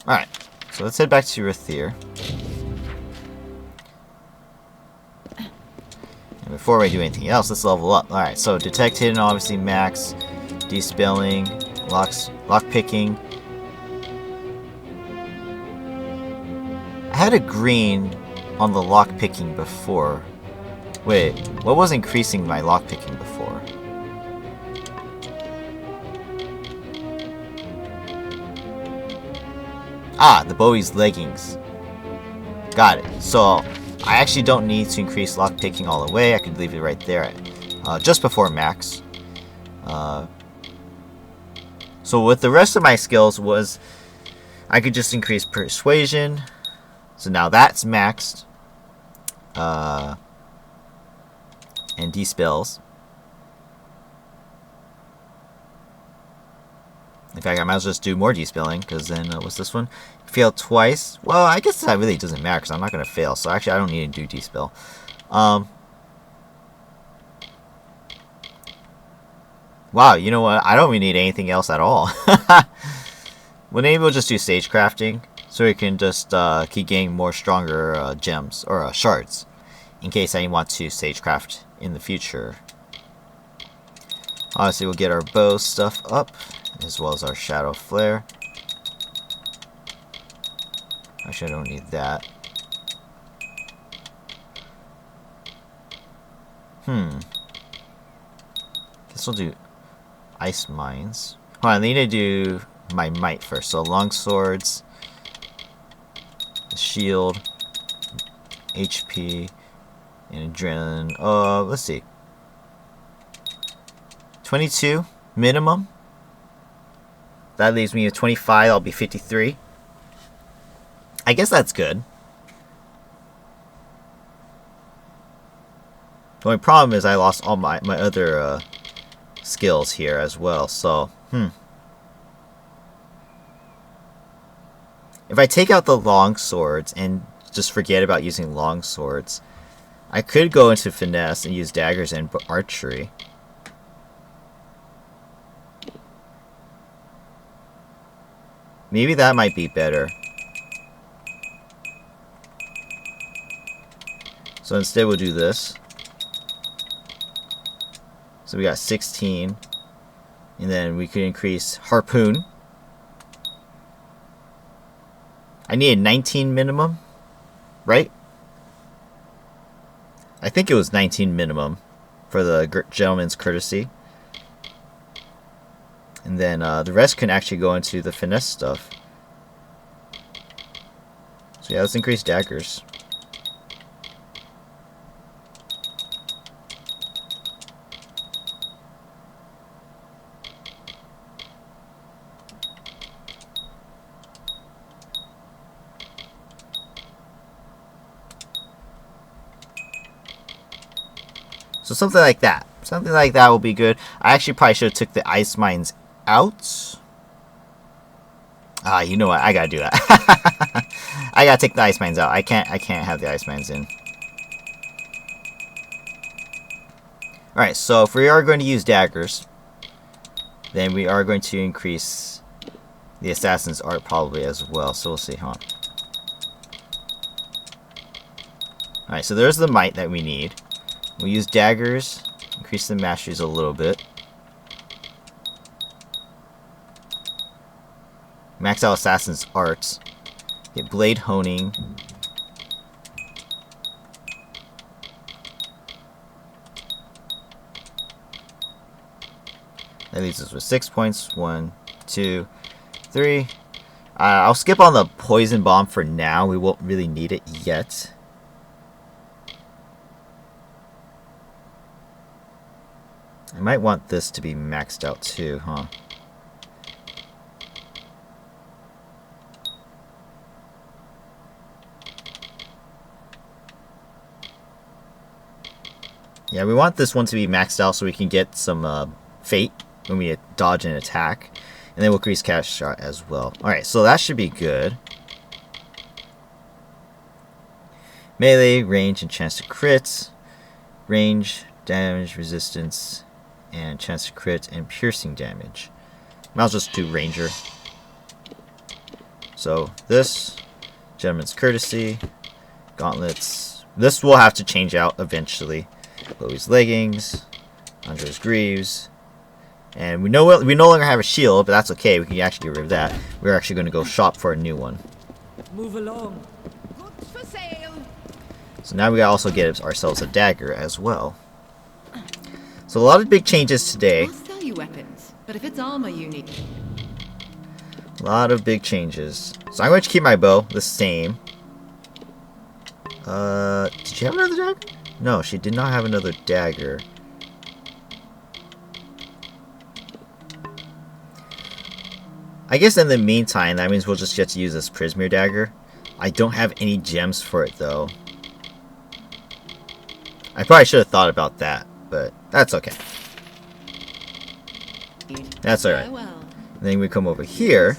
Alright, so let's head back to Rathir. And before we do anything else, let's level up. Alright, so detect hidden, obviously max. Despelling, lock picking. I had a green on the lock picking before. Wait, what was increasing my lock picking before? Ah, the Bowie's leggings. Got it. So I actually don't need to increase lock picking all the way. I could leave it right there, just before max. So with the rest of my skills was I could just increase persuasion. So now that's maxed. And dispels. In fact, I might as well just do more dispelling, because then, what's this one? Fail twice. Well, I guess that really doesn't matter, because I'm not going to fail. So actually, I don't need to do dispel. Wow, you know what? I don't really need anything else at all. Well, maybe we'll just do sage crafting, so we can just keep getting more stronger gems, or shards, in case I want to sage craft in the future. Obviously, we'll get our bow stuff up, as well as our shadow flare. Actually, I don't need that. Guess we'll do ice mines. Hold on, I need to do my might first. So long swords, the shield, HP, and adrenaline. Let's see. 22 minimum. That leaves me with 25. I'll be 53. I guess that's good. The only problem is I lost all my other skills here as well. So, if I take out the long swords and just forget about using long swords, I could go into finesse and use daggers and archery. Maybe that might be better. So instead we'll do this. So we got 16. And then we could increase harpoon. I needed 19 minimum, right? I think it was 19 minimum for the gentleman's courtesy. And then the rest can actually go into the finesse stuff. So yeah, let's increase daggers. So something like that. Something like that will be good. I actually probably should have took the ice mines out. You know what? I gotta do that. I gotta take the ice mines out. I can't have the ice mines in. Alright, so if we are going to use daggers, then we are going to increase the assassin's art probably as well. So we'll see. Hold on. Alright, so there's the might that we need. We'll use daggers, increase the masteries a little bit. Max out assassin's arts. Get blade honing. That leaves us with 6 points. 1, 2, 3. I'll skip on the poison bomb for now. We won't really need it yet. I might want this to be maxed out too, huh? Yeah, we want this one to be maxed out so we can get some fate when we dodge an attack. And then we'll increase cast shot as well. Alright, so that should be good. Melee, range, and chance to crit. Range, damage, resistance, and chance to crit, and piercing damage. Might as well just do ranger. So this, gentleman's courtesy, gauntlets. This will have to change out eventually. Chloe's leggings, Andre's greaves, and we no longer have a shield, but that's okay. We can actually get rid of that. We're actually going to go shop for a new one. Move along. Goods for sale. So now we gotta also get ourselves a dagger as well. So a lot of big changes today. I'll sell you weapons, but if it's armor you need. A lot of big changes. So I'm going to keep my bow the same. Did she have another dagger? No, she did not have another dagger. I guess in the meantime, that means we'll just get to use this Prismere dagger. I don't have any gems for it though. I probably should have thought about that, but that's okay. That's alright. And then we come over here.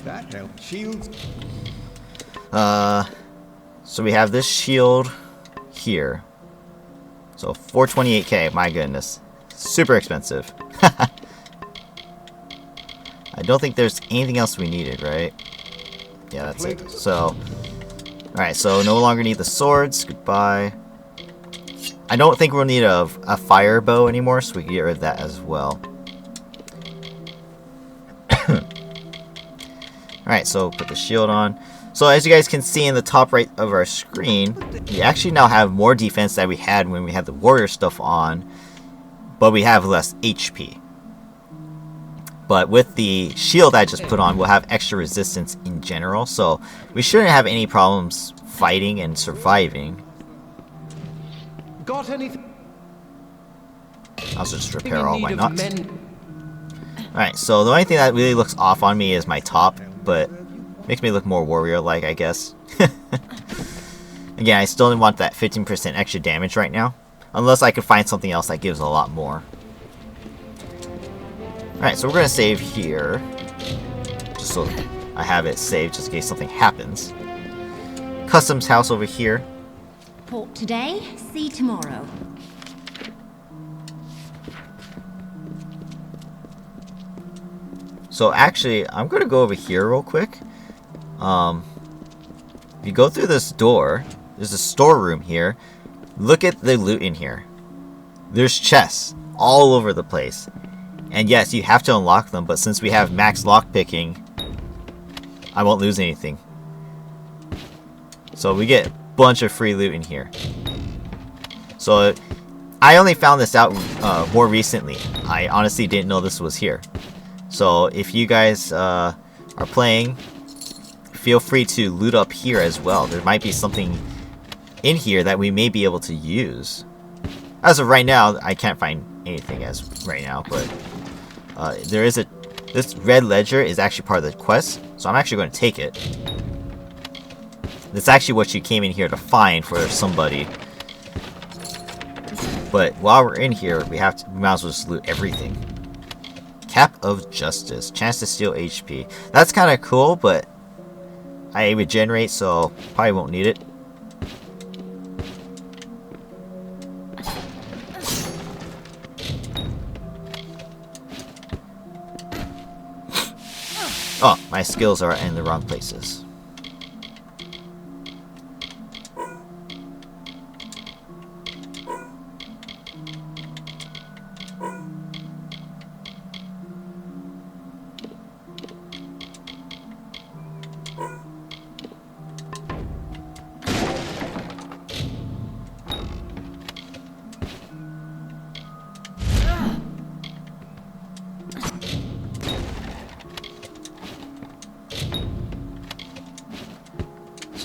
So we have this shield here. So 428k, my goodness. Super expensive. I don't think there's anything else we needed, right? Yeah, that's it. So, alright, so no longer need the swords. Goodbye. I don't think we'll need a fire bow anymore, so we can get rid of that as well. Alright, so put the shield on. So as you guys can see in the top right of our screen, we actually now have more defense than we had when we had the warrior stuff on, but we have less HP. But with the shield I just put on, we'll have extra resistance in general, so we shouldn't have any problems fighting and surviving. Got anything? I'll just repair all my nuts. Alright, so the only thing that really looks off on me is my top, but makes me look more warrior-like, I guess. Again, I still want that 15% extra damage right now, unless I could find something else that gives a lot more. Alright, so we're going to save here, just so I have it saved just in case something happens. Customs house over here. Port today, see tomorrow. So actually, I'm going to go over here real quick. If you go through this door, there's a storeroom here. Look at the loot in here. There's chests all over the place. And yes, you have to unlock them, but since we have max lockpicking, I won't lose anything. So we get a bunch of free loot in here. So I only found this out more recently. I honestly didn't know this was here. So if you guys are playing, feel free to loot up here as well. There might be something in here that we may be able to use. As of right now, I can't find anything as right now, but there is this red ledger is actually part of the quest, so I'm actually going to take it. That's actually what you came in here to find for somebody. But while we're in here, we might as well just loot everything. Cap of Justice, chance to steal HP. That's kind of cool, but I regenerate, so probably won't need it. Oh, my skills are in the wrong places.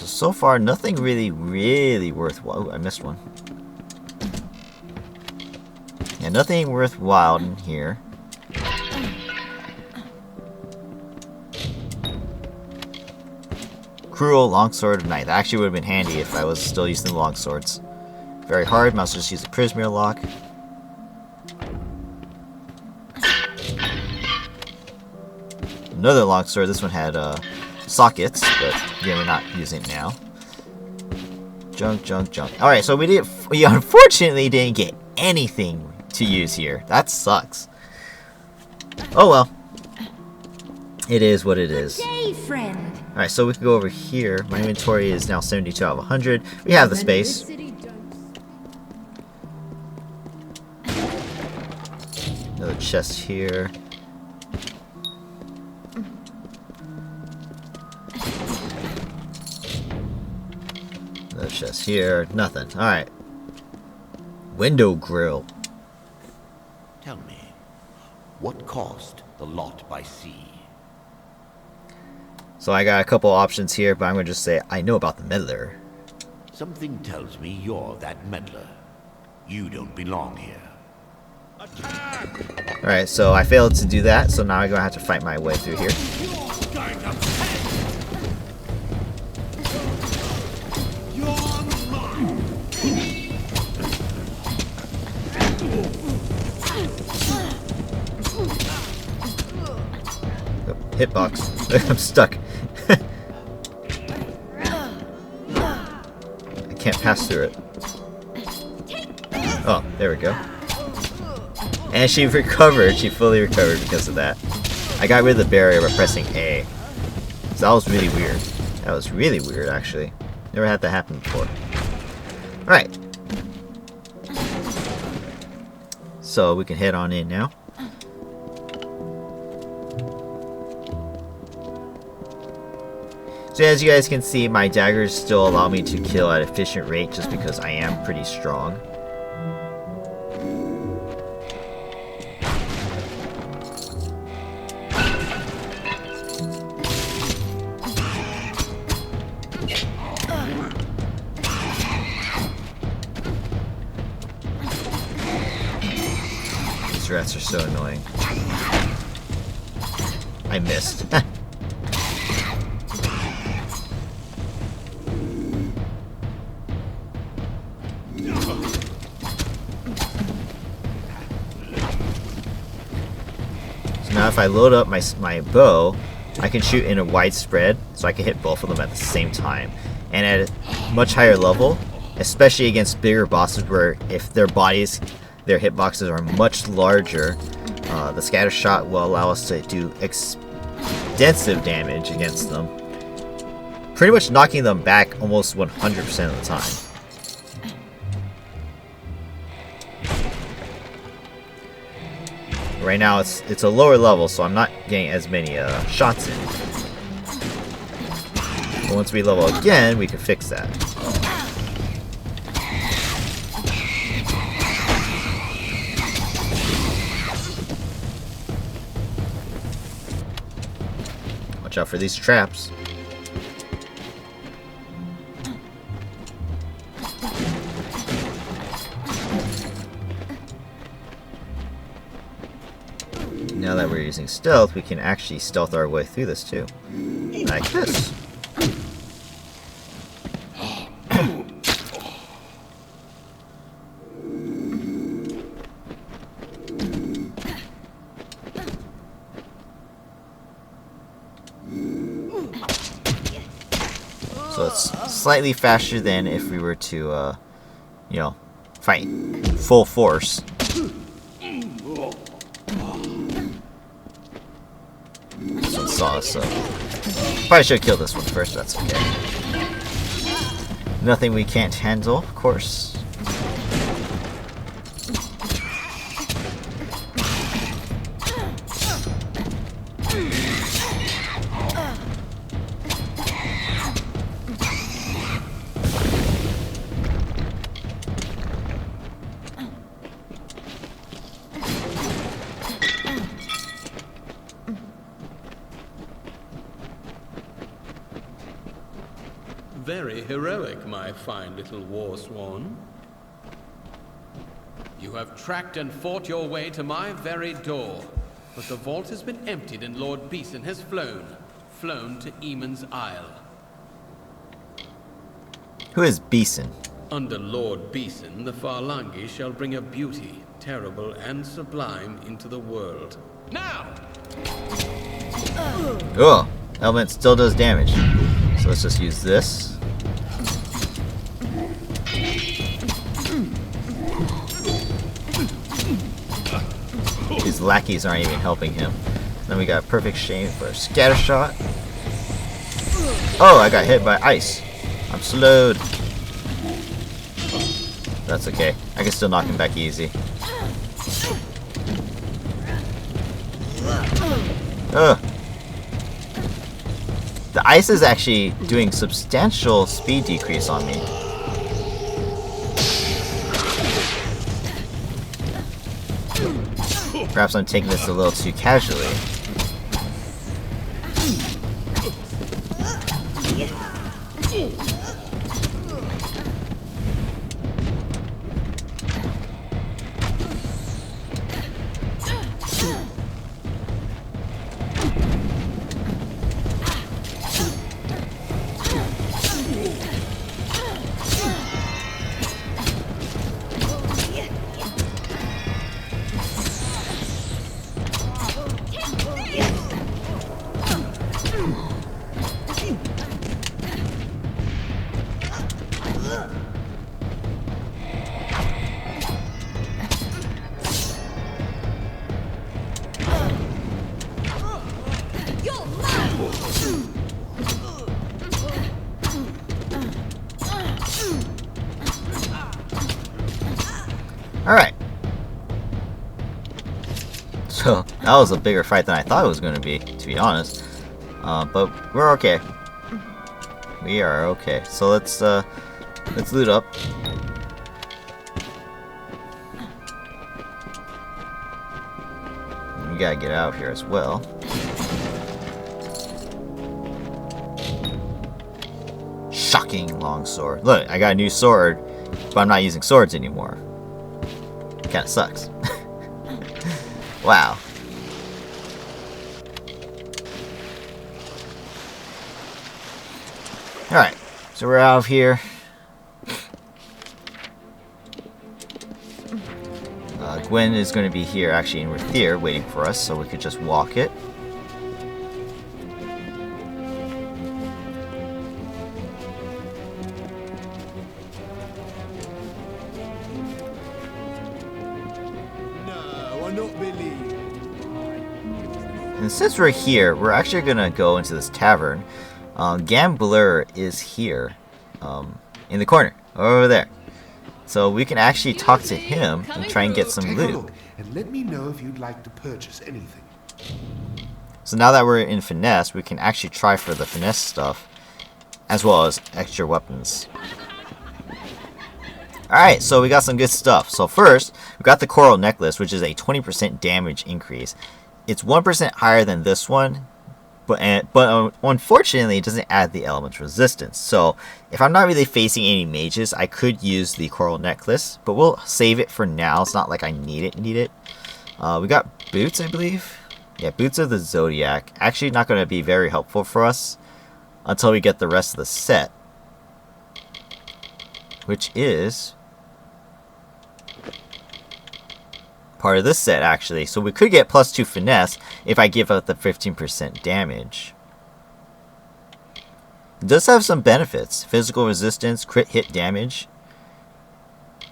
So far, nothing really worthwhile. Ooh, I missed one. Yeah, nothing worthwhile in here. Cruel Longsword of Night. That actually would have been handy if I was still using the longswords. Very hard. Might as well just use the Prisoner lock. Another longsword. This one had sockets, but yeah, we're not using it now. Junk. Alright, so we unfortunately didn't get anything to use here. That sucks. Oh well. It is what it is. Hey, friend. Alright, so we can go over here. My inventory is now 72 out of 100. We have the space. Another chest here. Another chest here. Nothing. Alright. Window grill. Tell me, what caused the lot by sea? So I got a couple options here, but I'm going to just say I know about the meddler. Something tells me you're that meddler. You don't belong here. Alright, so I failed to do that, so now I'm going to have to fight my way through here. Hitbox. I'm stuck. I can't pass through it. Oh, there we go. And she recovered. She fully recovered because of that. I got rid of the barrier by pressing A. So that was really weird. That was really weird, actually. Never had that happen before. Alright. So we can head on in now. So as you guys can see, my daggers still allow me to kill at an efficient rate just because I am pretty strong. These rats are so annoying. I missed. So now if I load up my bow, I can shoot in a wide spread, so I can hit both of them at the same time. And at a much higher level, especially against bigger bosses where if their bodies, their hitboxes are much larger, the scatter shot will allow us to do extensive damage against them. Pretty much knocking them back almost 100% of the time. Right now it's a lower level, so I'm not getting as many shots in. But once we level again, we can fix that. Watch out for these traps. Now that we're using stealth, we can actually stealth our way through this too. Like this. So it's slightly faster than if we were to, you know, fight full force. This one saw us, so probably should kill this one first. That's okay. Nothing we can't handle, of course. Very heroic, my fine little Warsworn. You have tracked and fought your way to my very door, but the vault has been emptied and Lord Beeson has flown to Eamon's Isle. Who is Beeson? Under Lord Beeson, the Farlangi shall bring a beauty, terrible and sublime, into the world. Now! Oh, element still does damage. So let's just use this. These lackeys aren't even helping him. Then we got perfect shame for a scatter shot. Oh, I got hit by ice. I'm slowed. That's okay. I can still knock him back easy. Ugh. The ice is actually doing substantial speed decrease on me. Perhaps I'm taking this a little too casually. Alright. So, that was a bigger fight than I thought it was going to be honest. But we're okay. We are okay. So let's loot up. We gotta get out of here as well. Shocking longsword. Look, I got a new sword, but I'm not using swords anymore. Kinda sucks. Wow. Alright, so we're out of here. Gwen is going to be here, actually, in Rathir, waiting for us, so we could just walk it. No, I don't believe. And since we're here, we're actually going to go into this tavern. Gambler is here, in the corner, over there. So we can actually talk to him and try and get some Take a loot. look and let me know if you'd like to purchase anything. So now that we're in finesse, we can actually try for the finesse stuff, as well as extra weapons. Alright, so we got some good stuff. So first, we got the coral necklace, which is a 20% damage increase. It's 1% higher than this one, but unfortunately it doesn't add the element's resistance. So if I'm not really facing any mages, I could use the coral necklace, but we'll save it for now. It's not like I need it. We got boots, I believe. Yeah, boots of the Zodiac. Actually not going to be very helpful for us until we get the rest of the set, which is part of this set, actually. So we could get +2 finesse if I give out the 15% damage. It does have some benefits. Physical resistance, crit hit damage,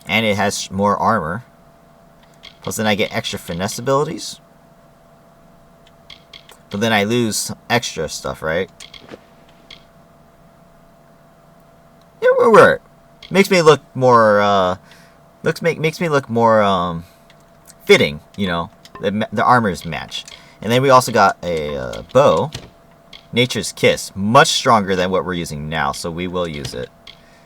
and it has more armor. Plus then I get extra finesse abilities. But then I lose extra stuff, right? Yeah, we're makes me look more makes me look more fitting, you know. The armors match. And then we also got a bow, Nature's Kiss, much stronger than what we're using now, so we will use it.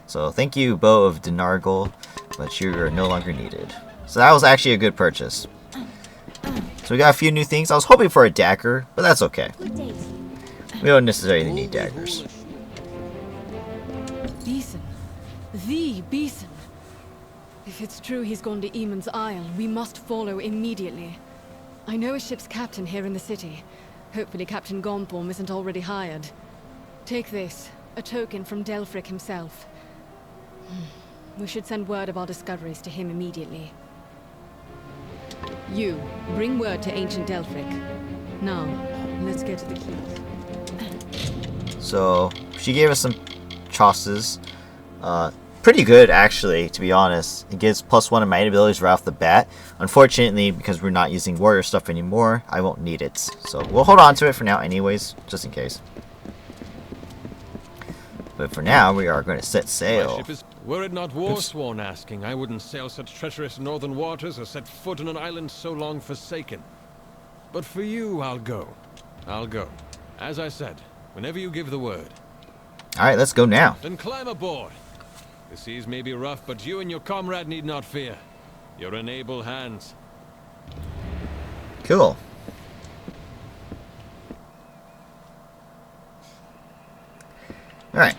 So thank you, Bow of Denargle, but you are no longer needed. So that was actually a good purchase. So we got a few new things. I was hoping for a dagger, but that's okay. We don't necessarily need daggers. Beeson. The Beeson. If it's true he's gone to Eamon's Isle, we must follow immediately. I know a ship's captain here in the city. Hopefully Captain Gonporm isn't already hired. Take this, a token from Delfric himself. We should send word of our discoveries to him immediately. You, bring word to ancient Delfric. Now, let's get to the keys. So, she gave us some chosses. Pretty good, actually, to be honest. It gives +1 of my abilities right off the bat. Unfortunately, because we're not using warrior stuff anymore, I won't need it. So we'll hold on to it for now anyways, just in case. But for now, we are going to set sail. Were it not Warsworn asking, I wouldn't sail such treacherous northern waters or set foot on an island so long forsaken. But for you, I'll go. I'll go. As I said, whenever you give the word. Alright, let's go now. Then climb aboard. The seas may be rough, but you and your comrade need not fear. You're in able hands. Cool. Alright.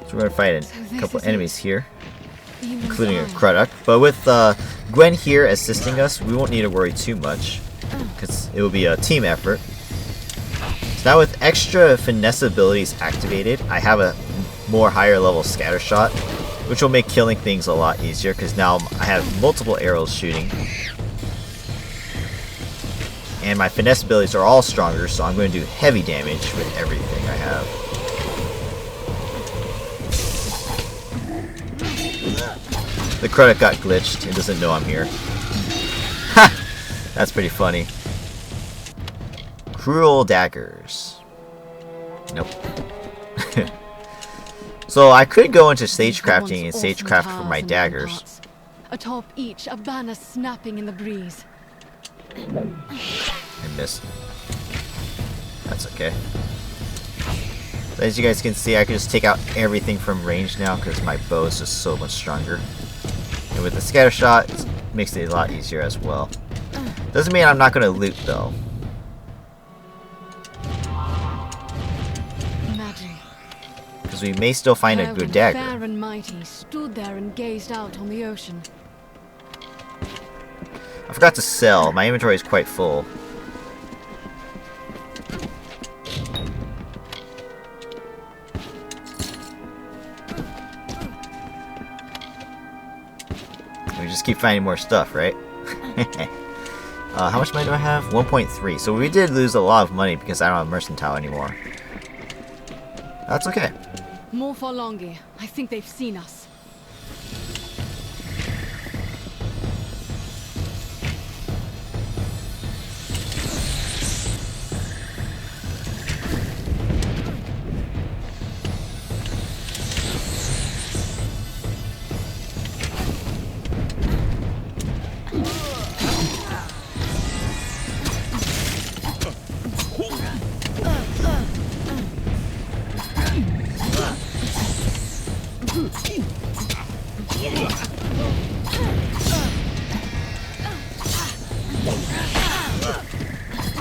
So we're going to fight a couple enemies here, including a Cruduck. But with Gwen here assisting us, we won't need to worry too much, because it will be a team effort. So now with extra finesse abilities activated, I have a more higher level scatter shot, which will make killing things a lot easier, because now I have multiple arrows shooting. And my finesse abilities are all stronger, so I'm going to do heavy damage with everything I have. The credit got glitched. It doesn't know I'm here. Ha! That's pretty funny. Cruel daggers. Nope. So I could go into stagecrafting and stagecraft for my daggers. Atop each, a banner snapping in the breeze. I missed. That's okay. So as you guys can see, I can just take out everything from range now because my bow is just so much stronger. And with the scatter shot, it makes it a lot easier as well. Doesn't mean I'm not going to loot though. Because we may still find a good dagger. Fair and mighty stood there and gazed out on the ocean. forgot to sell. My inventory is quite full. We just keep finding more stuff, right? How much money do I have? 1.3. So we did lose a lot of money because I don't have Mercantile anymore. That's okay. More Forlongi. I think they've seen us.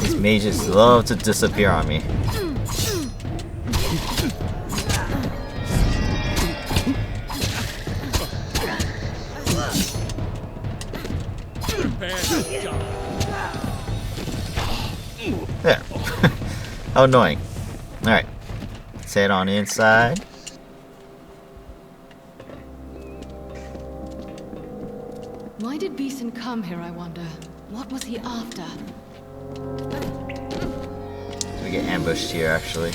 These mages love to disappear on me. There. How annoying. Alright. Let's head on inside. Why did Beeson come here, I wonder? What was he after? We get ambushed here, actually.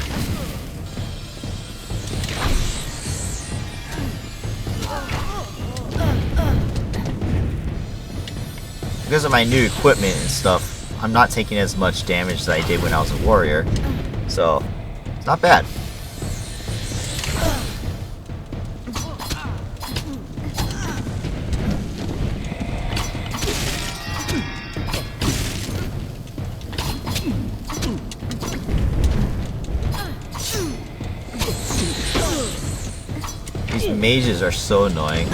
Because of my new equipment and stuff, I'm not taking as much damage as I did when I was a warrior. So, it's not bad. These mages are so annoying.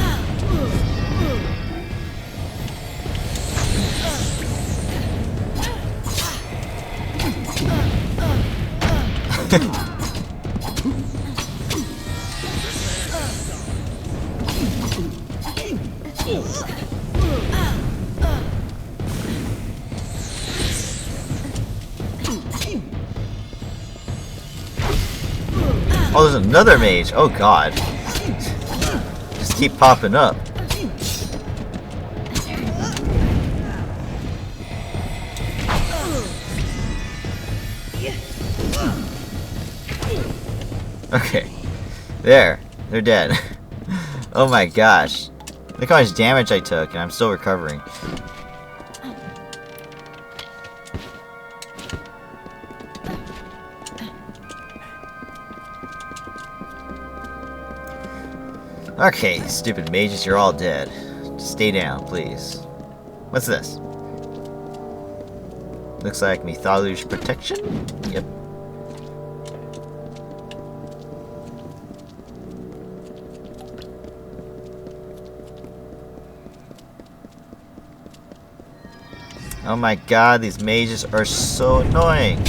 Oh, there's another mage. Oh god. Just keep popping up. Okay. There. They're dead. Oh my gosh. Look how much damage I took, and I'm still recovering. Okay, stupid mages, you're all dead. Just stay down, please. What's this? Looks like Mythologi's protection? Yep. Oh my god, these mages are so annoying.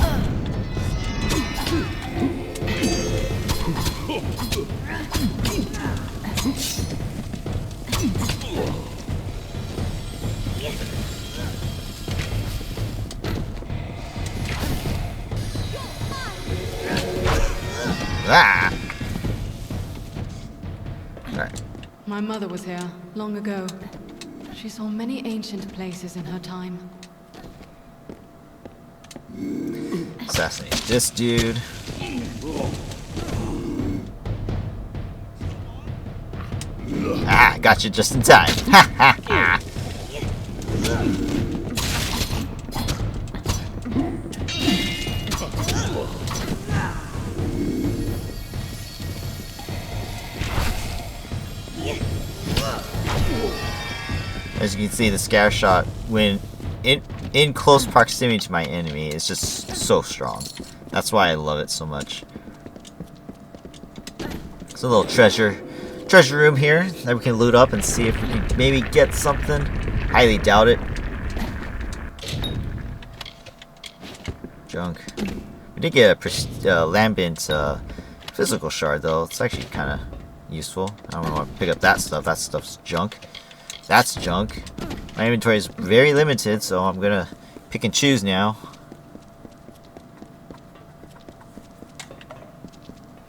Ah! Alright. My mother was here, long ago. She saw many ancient places in her time. Assassinate this dude. Ah, got you just in time. Ha ha ha. As you can see, the scatter shot, when in close proximity to my enemy, is just so strong. That's why I love it so much. It's a little treasure room here that we can loot up and see if we can maybe get something. Highly doubt it. Junk. We did get a lambent physical shard though. It's actually kind of useful. I don't want to pick up that stuff. That stuff's junk. That's junk. My inventory is very limited, so I'm gonna pick and choose now.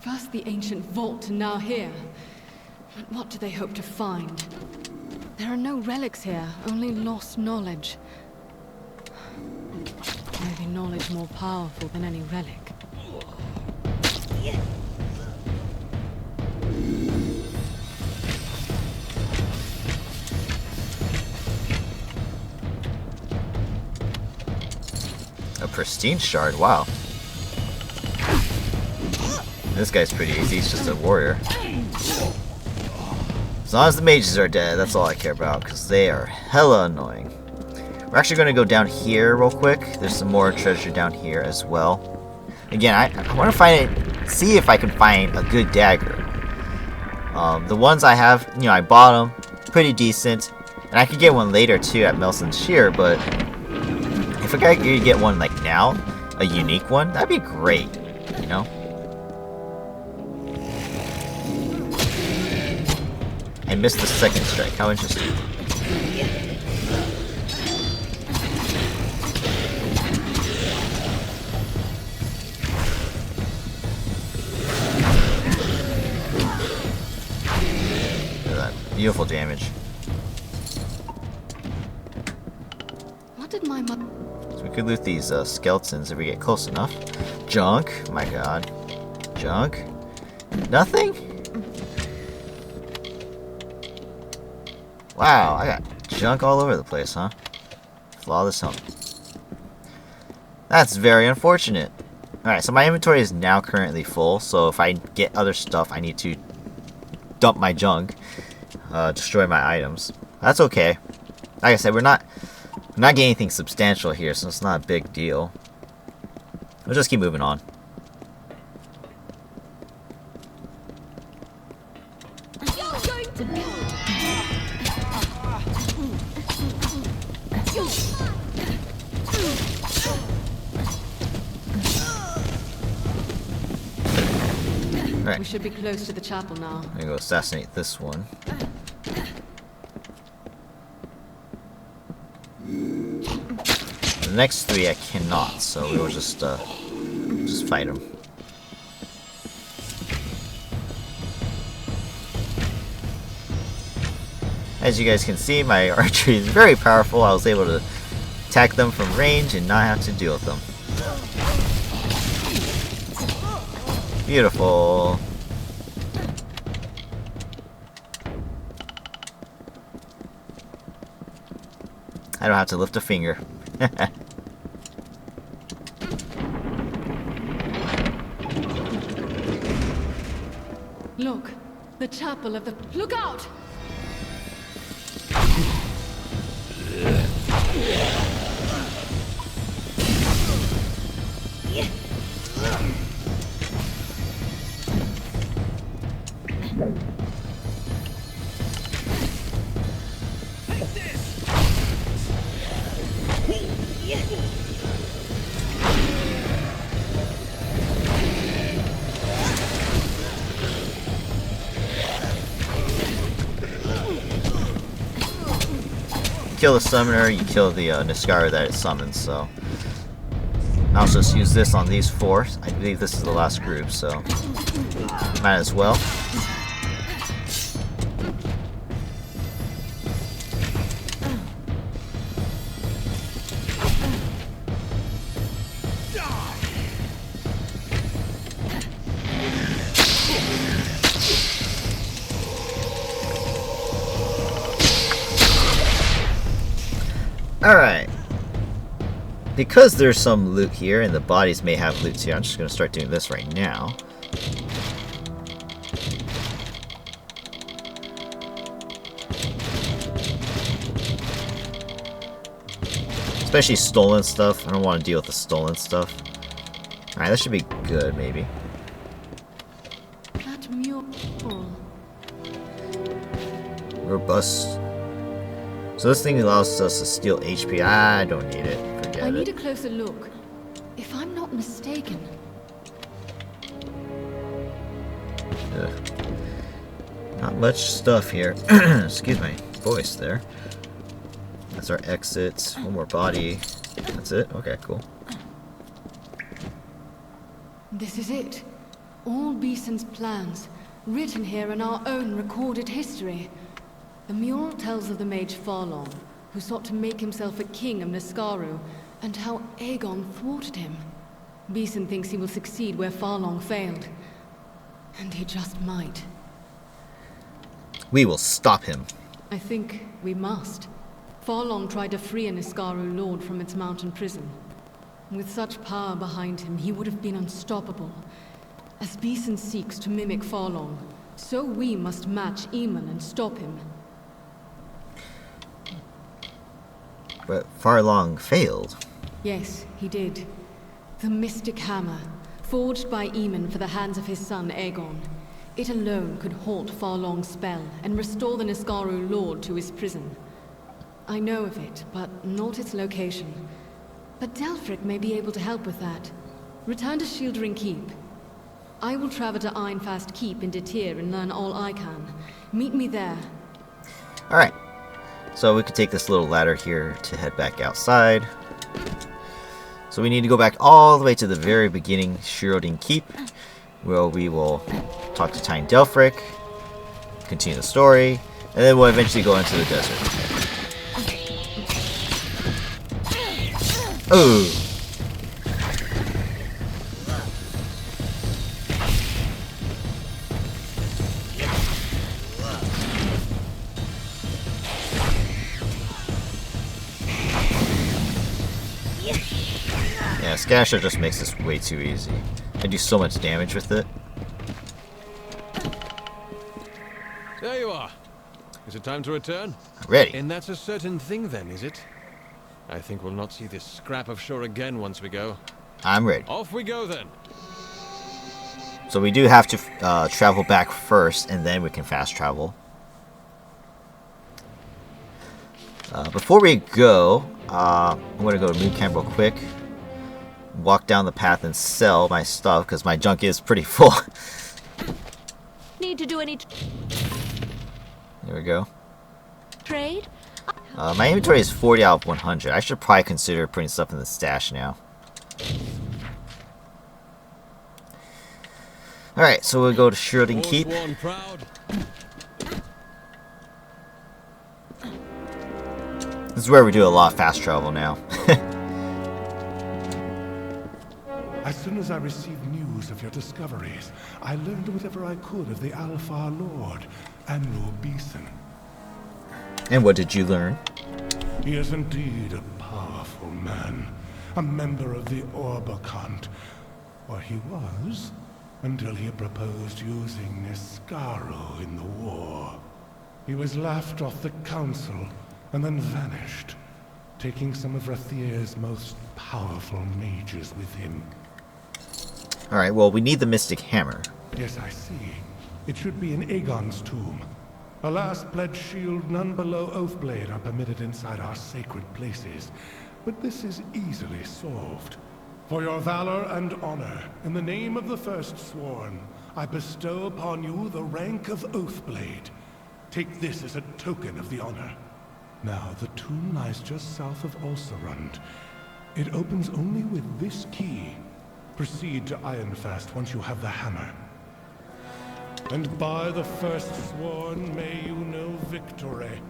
First the ancient vault, and now here. But what do they hope to find? There are no relics here, only lost knowledge. Maybe knowledge more powerful than any relic. A pristine shard, wow. This guy's pretty easy, he's just a warrior. As long as the mages are dead, that's all I care about, because they are hella annoying. We're actually going to go down here real quick. There's some more treasure down here as well. Again, I want to find it, see if I can find a good dagger. The ones I have, you know, I bought them, pretty decent. And I could get one later too at Melson's Shear, but if I could get one like now, a unique one, that'd be great, you know? I missed the second strike, how interesting. Look at that beautiful damage. What did my mother... So we could loot these skeletons if we get close enough. Junk, oh my god. Junk? Nothing? Wow, I got junk all over the place, huh? Flawless home. That's very unfortunate. Alright, so my inventory is now currently full, so if I get other stuff, I need to dump my junk. Destroy my items. That's okay. Like I said, we're not getting anything substantial here, so it's not a big deal. We'll just keep moving on. We should be close to the chapel now. I'm gonna go assassinate this one. The next three I cannot, so we'll just fight them. As you guys can see, my archery is very powerful. I was able to attack them from range and not have to deal with them. Beautiful. I don't have to lift a finger. Look, the chapel of the... Look out! Kill the summoner, you kill the Niskaru that it summons, so I'll just use this on these four. I believe this is the last group, so might as well. Alright. Because there's some loot here, and the bodies may have loot here, I'm just going to start doing this right now. Especially stolen stuff. I don't want to deal with the stolen stuff. Alright, that should be good, maybe. That mule. Robust. So this thing allows us to steal HP. I don't need it. Forget I need it. a closer look. If I'm not mistaken. Ugh. Not much stuff here. Excuse me. voice there. That's our exit. One more body. That's it? Okay, cool. This is it. All Beeson's plans, written here in our own recorded history. The mural tells of the mage Farlong, who sought to make himself a king of Niskaru, and how Aegon thwarted him. Beeson thinks he will succeed where Farlong failed. And he just might. We will stop him. I think we must. Farlong tried to free a Niskaru lord from its mountain prison. With such power behind him, he would have been unstoppable. As Beeson seeks to mimic Farlong, so we must match Eamon and stop him. But Farlong failed. Yes, he did. The Mystic Hammer, forged by Eamon for the hands of his son Aegon. It alone could halt Farlong's spell and restore the Niskaru lord to his prison. I know of it, but not its location. But Delphric may be able to help with that. Return to Shieldring Keep. I will travel to Ironfast Keep in Detir and learn all I can. Meet me there. Alright. So we could take this little ladder here to head back outside. So we need to go back all the way to the very beginning, Shieldring Keep, where we will talk to Tyne Delphric, continue the story, and then we'll eventually go into the desert. Oh! Yeah, Scasher just makes this way too easy. I do so much damage with it. There you are. Is it time to return? Ready. And that's a certain thing then, is it? I think we'll not see this scrap of shore again once we go. I'm ready. Off we go then. So we do have to travel back first, and then we can fast travel. Before we go, I'm going to go to Moon Camp real quick. Walk down the path and sell my stuff, because my junk is pretty full. Need to do any There we go. trade? My inventory is 40 out of 100. I should probably consider putting stuff in the stash now. Alright, so we'll go to Shieldring Keep. This is where we do a lot of fast travel now. As soon as I received news of your discoveries, I learned whatever I could of the Alfar Lord, Anlo Beeson. And what did you learn? He is indeed a powerful man, a member of the Orbacant, or he was, until he proposed using Niskaru in the war. He was laughed off the council, and then vanished, taking some of Rathir's most powerful mages with him. Alright, well, we need the Mystic Hammer. Yes, I see. It should be in Aegon's tomb. A last pledged shield none below Oathblade are permitted inside our sacred places. But this is easily solved. For your valor and honor, in the name of the First Sworn, I bestow upon you the rank of Oathblade. Take this as a token of the honor. Now, the tomb lies just south of Ulcerund. It opens only with this key. Proceed to Ironfast once you have the hammer. And by the First Sworn, may you know victory.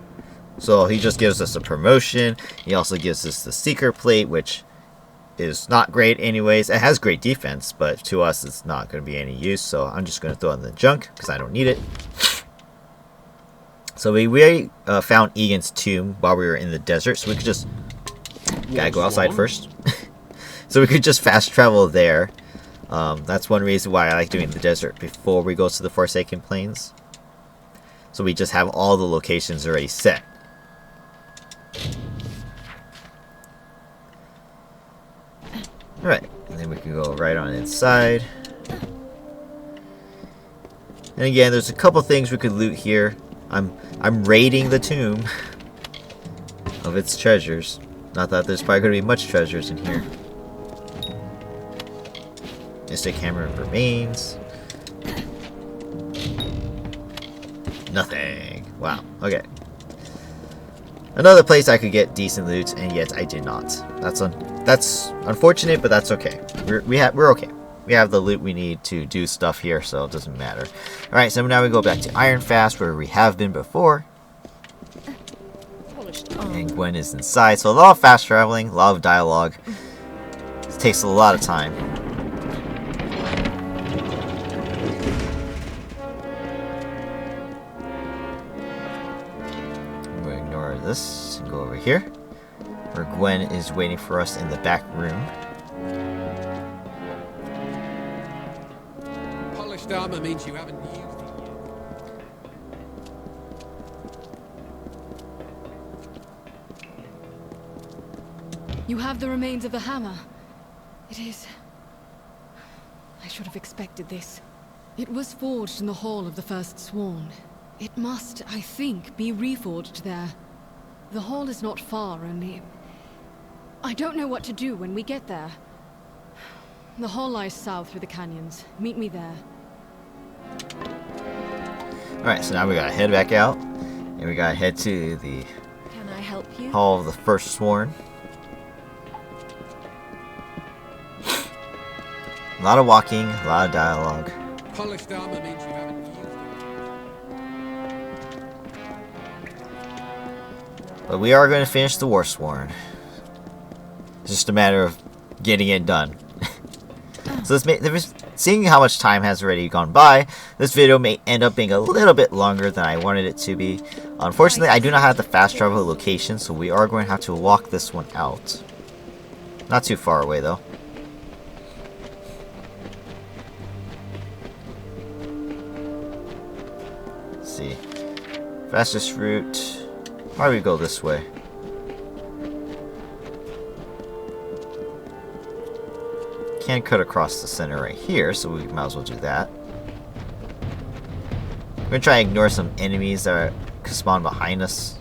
So he just gives us a promotion. He also gives us the Seeker Plate, which is not great anyways. It has great defense, but to us it's not going to be any use. So I'm just going to throw it in the junk because I don't need it. So we already found Egan's tomb while we were in the desert. So we could just... Gotta go outside first. So we could just fast travel there. That's one reason why I like doing the desert before we go to the Forsaken Plains. So we just have all the locations already set. Alright, and then we can go right on inside. And again, there's a couple things we could loot here. I'm raiding the tomb of its treasures. Not that there's probably going to be much treasures in here. Mystic Hammer remains. Nothing. Wow. Okay. Another place I could get decent loot, and yet I did not. That's unfortunate, but that's okay. We're okay. We have the loot we need to do stuff here, so it doesn't matter. Alright, so now we go back to Ironfast, where we have been before. And Gwen is inside, so a lot of fast traveling, a lot of dialogue. This takes a lot of time. I'm going to ignore this and go over here, where Gwen is waiting for us in the back room. Polished armor means you haven't used it yet. You have the remains of the hammer. It is... I should have expected this. It was forged in the hall of the First Sworn. It must, I think, be reforged there. The hall is not far, only... I don't know what to do when we get there. The hall lies south through the canyons. Meet me there. Alright, so now we gotta head back out. And we gotta head to the... Can I help you? Hall of the First Sworn. A lot of walking, a lot of dialogue. Polished armor means you haven't used it. But we are going to finish the Warsworn. It's just a matter of getting it done. So seeing how much time has already gone by, this video may end up being a little bit longer than I wanted it to be. Unfortunately, I do not have the fast travel location, so we are going to have to walk this one out. Not too far away, though. Let's see. Fastest route. Why do we go this way? Can't cut across the center right here, so we might as well do that. I'm gonna try and ignore some enemies that spawn behind us.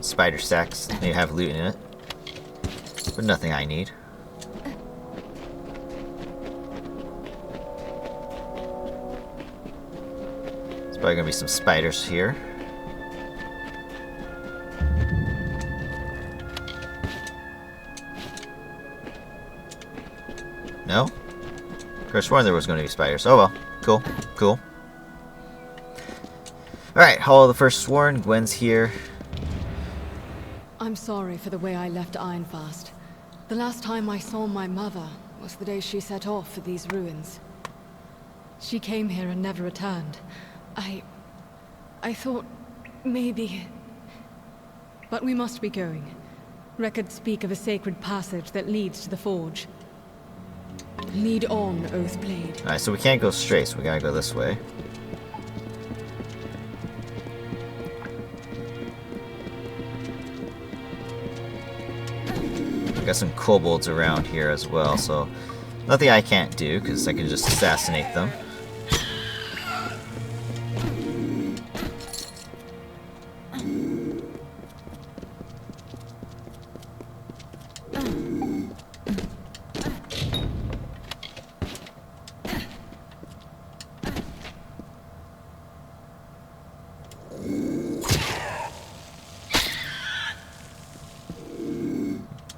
Spider stacks. They have loot in it, but nothing I need. There's probably gonna be some spiders here. No? Could have sworn there was gonna be spiders. Oh well. Cool. Cool. Alright, Hall of the First Sworn. Gwen's here. I'm sorry for the way I left Ironfast. The last time I saw my mother was the day she set off for these ruins. She came here and never returned. I thought maybe... But we must be going. Records speak of a sacred passage that leads to the forge. Lead on, Oathblade. Alright, so we can't go straight, so we gotta go this way. Got some kobolds around here as well, so nothing I can't do because I can just assassinate them.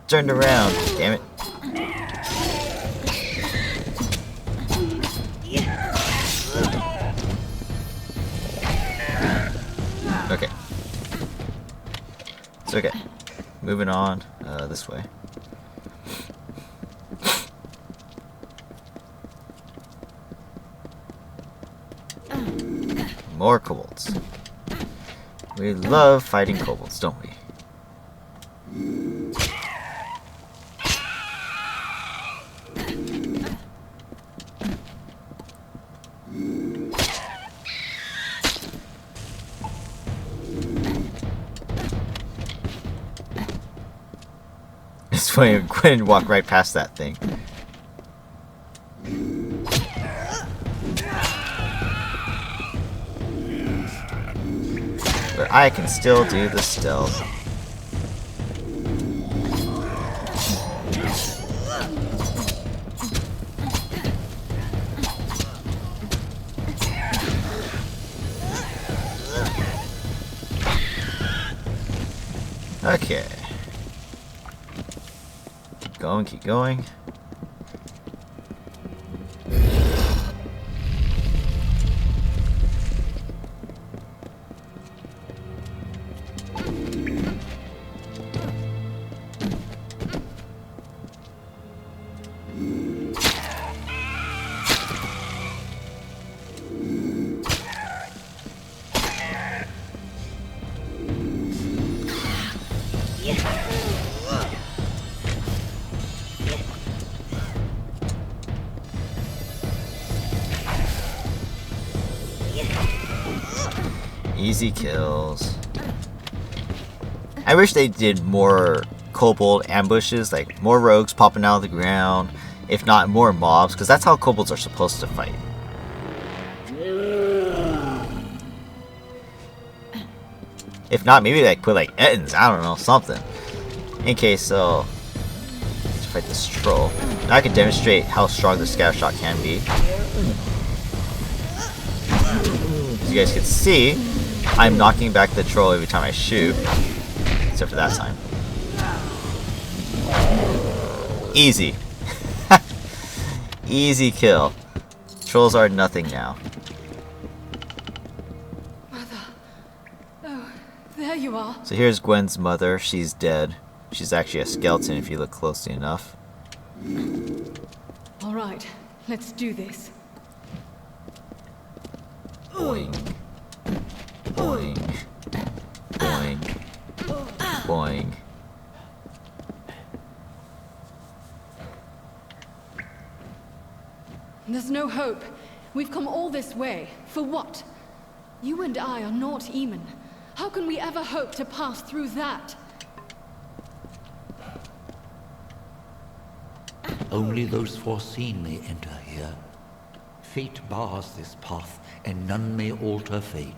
Turned around, damn it. Okay. It's okay. Moving on, this way. More kobolds. We love fighting kobolds, don't we? It's funny, Gwen walked right past that thing. But I can still do the stealth. Okay. Keep going, keep going. Easy kills. I wish they did more kobold ambushes, like more rogues popping out of the ground, if not more mobs, because that's how kobolds are supposed to fight. If not, maybe like put like Ettins, I don't know, something. In case so let's fight this troll. Now I can demonstrate how strong the scatter shot can be. As you guys can see, I'm knocking back the troll every time I shoot. Except for that time. Easy. Easy kill. Trolls are nothing now. Mother. Oh, there you are. So here's Gwen's mother. She's dead. She's actually a skeleton if you look closely enough. All right, let's do this. Boing. Boing. Boing. Boing. There's no hope. We've come all this way. For what? You and I are not Eamon. How can we ever hope to pass through that? Only those foreseen may enter here. Fate bars this path, and none may alter fate.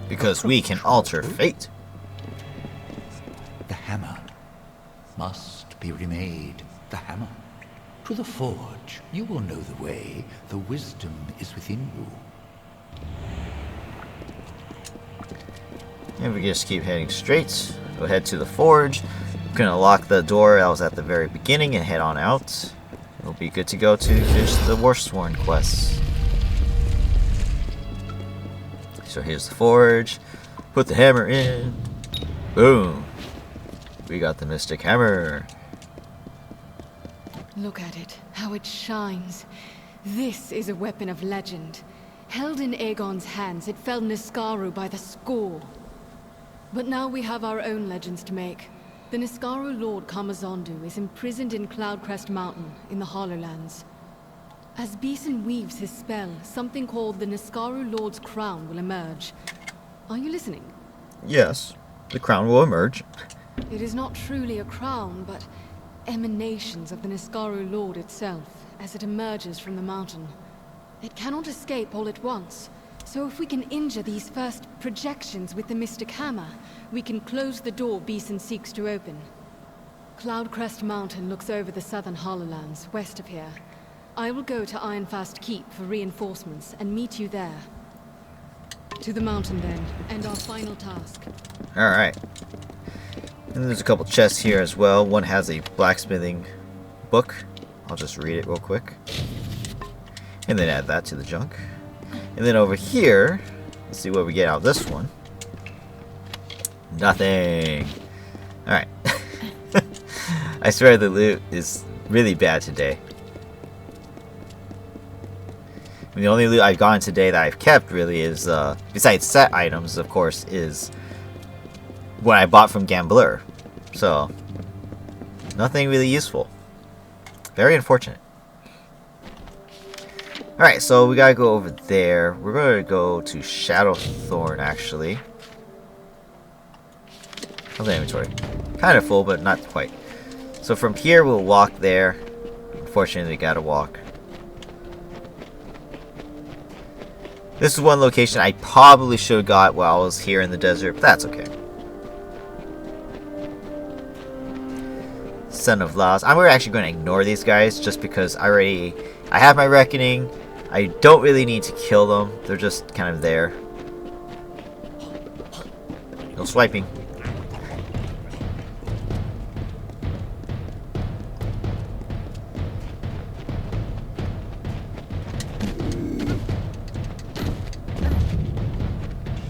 Because we can alter fate. The hammer must be remade. The hammer. To the forge. You will know the way. The wisdom is within you. And we just keep heading straight. Go head to the forge. I'm gonna lock the door that was at the very beginning and head on out. We'll be good to go to finish the Warsworn quest. So here's the forge. Put the hammer in. Boom. We got the mystic hammer. Look at it, how it shines. This is a weapon of legend. Held in Aegon's hands, it felled Niskaru by the score. But now we have our own legends to make. The Niskaru Lord Kamazondu is imprisoned in Cloudcrest Mountain in the Hollowlands. As Beeson weaves his spell, something called the Niskaru Lord's Crown will emerge. Are you listening? Yes, the crown will emerge. It is not truly a crown, but emanations of the Niskaru Lord itself, as it emerges from the mountain. It cannot escape all at once, so if we can injure these first projections with the Mystic Hammer, we can close the door Beeson seeks to open. Cloudcrest Mountain looks over the southern Hollowlands, west of here. I will go to Ironfast Keep for reinforcements and meet you there. To the mountain then, and our final task. Alright. And there's a couple chests here as well. One has a blacksmithing book. I'll just read it real quick. And then add that to the junk. And then over here, let's see what we get out of this one. Nothing. Alright. I swear the loot is really bad today. I mean, the only loot I've gotten today that I've kept really is, besides set items, of course, is what I bought from Gambler. So, nothing really useful. Very unfortunate. Alright, so we gotta go over there. We're gonna go to Shadowthorn, actually. How's the inventory? Kind of full, but not quite. So from here, we'll walk there. Unfortunately, we gotta walk. This is one location I probably should have got while I was here in the desert, but that's okay. set of laws. I'm actually going to ignore these guys just because I have my reckoning. I don't really need to kill them. They're just kind of there. No swiping.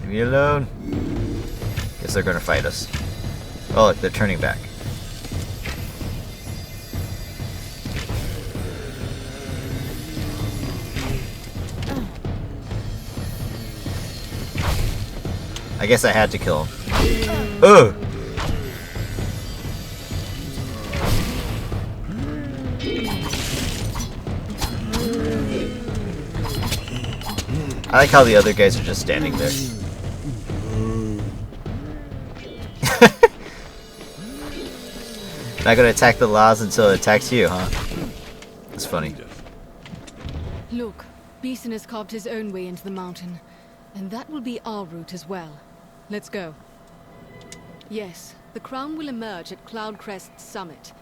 Leave me alone. Guess they're gonna fight us. Oh look, they're turning back. I guess I had to kill him. Ugh! I like how the other guys are just standing there. Not gonna attack the laws until it attacks you, huh? That's funny. Look, Beeson has carved his own way into the mountain, and that will be our route as well. Let's go. Yes, the crown will emerge at Cloudcrest's summit.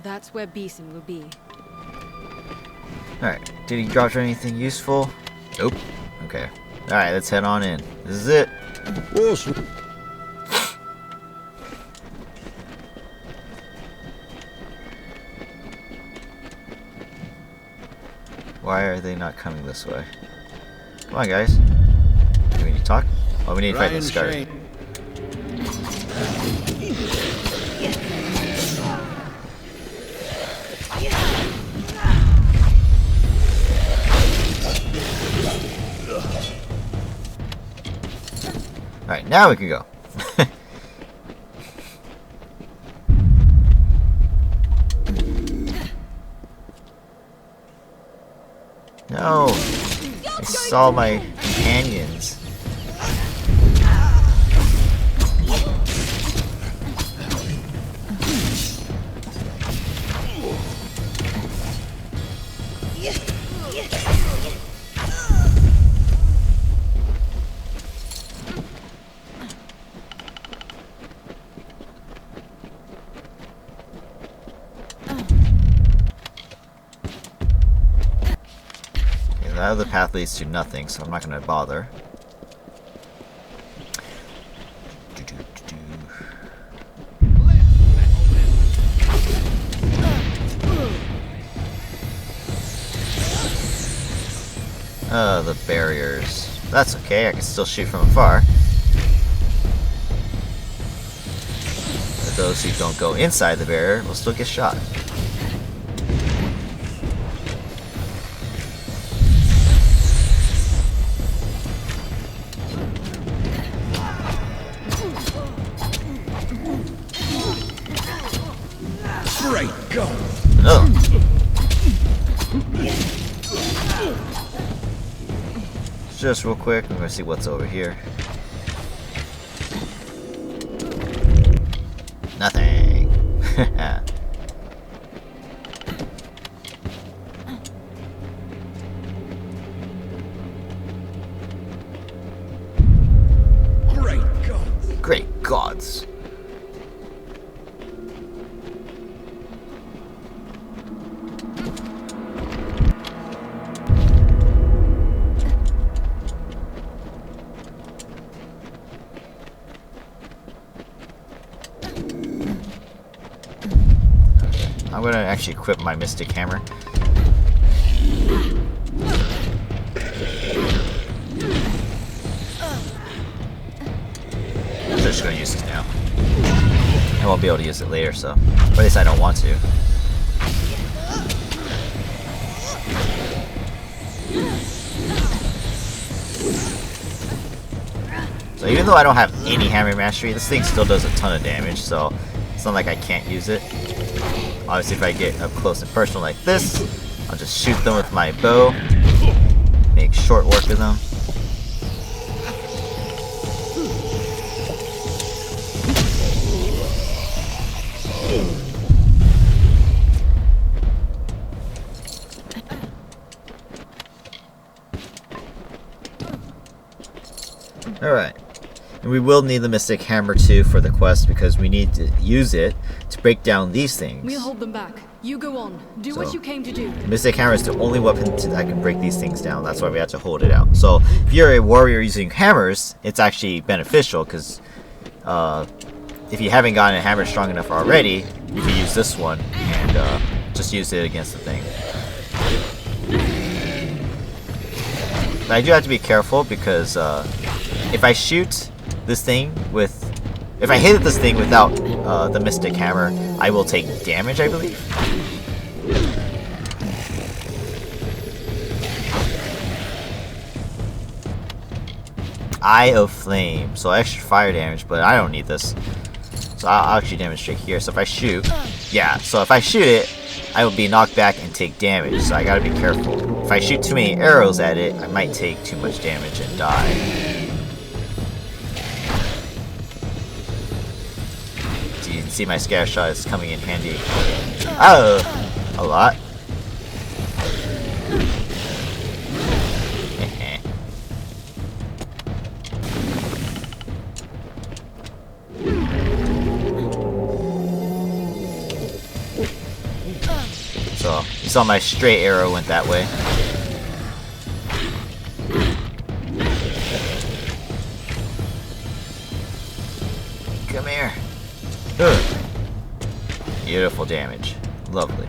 That's where Beeson will be. Alright, did he drop anything useful? Nope. Okay. Alright, let's head on in. This is it. Why are they not coming this way? Come on, guys. Do we need to talk? Oh, we need to fight Niskaru. Alright, now we can go. No! I saw my companions. That other path leads to nothing, so I'm not going to bother. The barriers. That's okay, I can still shoot from afar. But those who don't go inside the barrier will still get shot. Great God! Oh. Just real quick, I'm gonna see what's over here. Nothing. Great gods! Great gods. I'm gonna actually equip my Mystic Hammer. I'm just gonna use it now. I won't be able to use it later, so. Or at least I don't want to. So even though I don't have any hammer mastery, this thing still does a ton of damage, so it's not like I can't use it. Obviously, if I get up close and personal like this, I'll just shoot them with my bow. Make short work of them. Alright. And we will need the Mystic Hammer too for the quest because we need to use it to break down these things. We'll hold them back. You go on. Do what you came to do. The Mystic Hammer is the only weapon that can break these things down. That's why we have to hold it out. So if you're a warrior using hammers, it's actually beneficial because if you haven't gotten a hammer strong enough already, you can use this one and just use it against the thing. But I do have to be careful because if I shoot this thing with... If I hit this thing without the Mystic Hammer, I will take damage, I believe. Eye of Flame. So extra fire damage, but I don't need this. So I'll actually demonstrate here. So if I shoot... Yeah, so if I shoot it, I will be knocked back and take damage. So I gotta be careful. If I shoot too many arrows at it, I might take too much damage and die. See, my scatter shot is coming in handy. Oh, a lot. So, you saw my straight arrow went that way. Come here. Ugh. Beautiful damage. Lovely.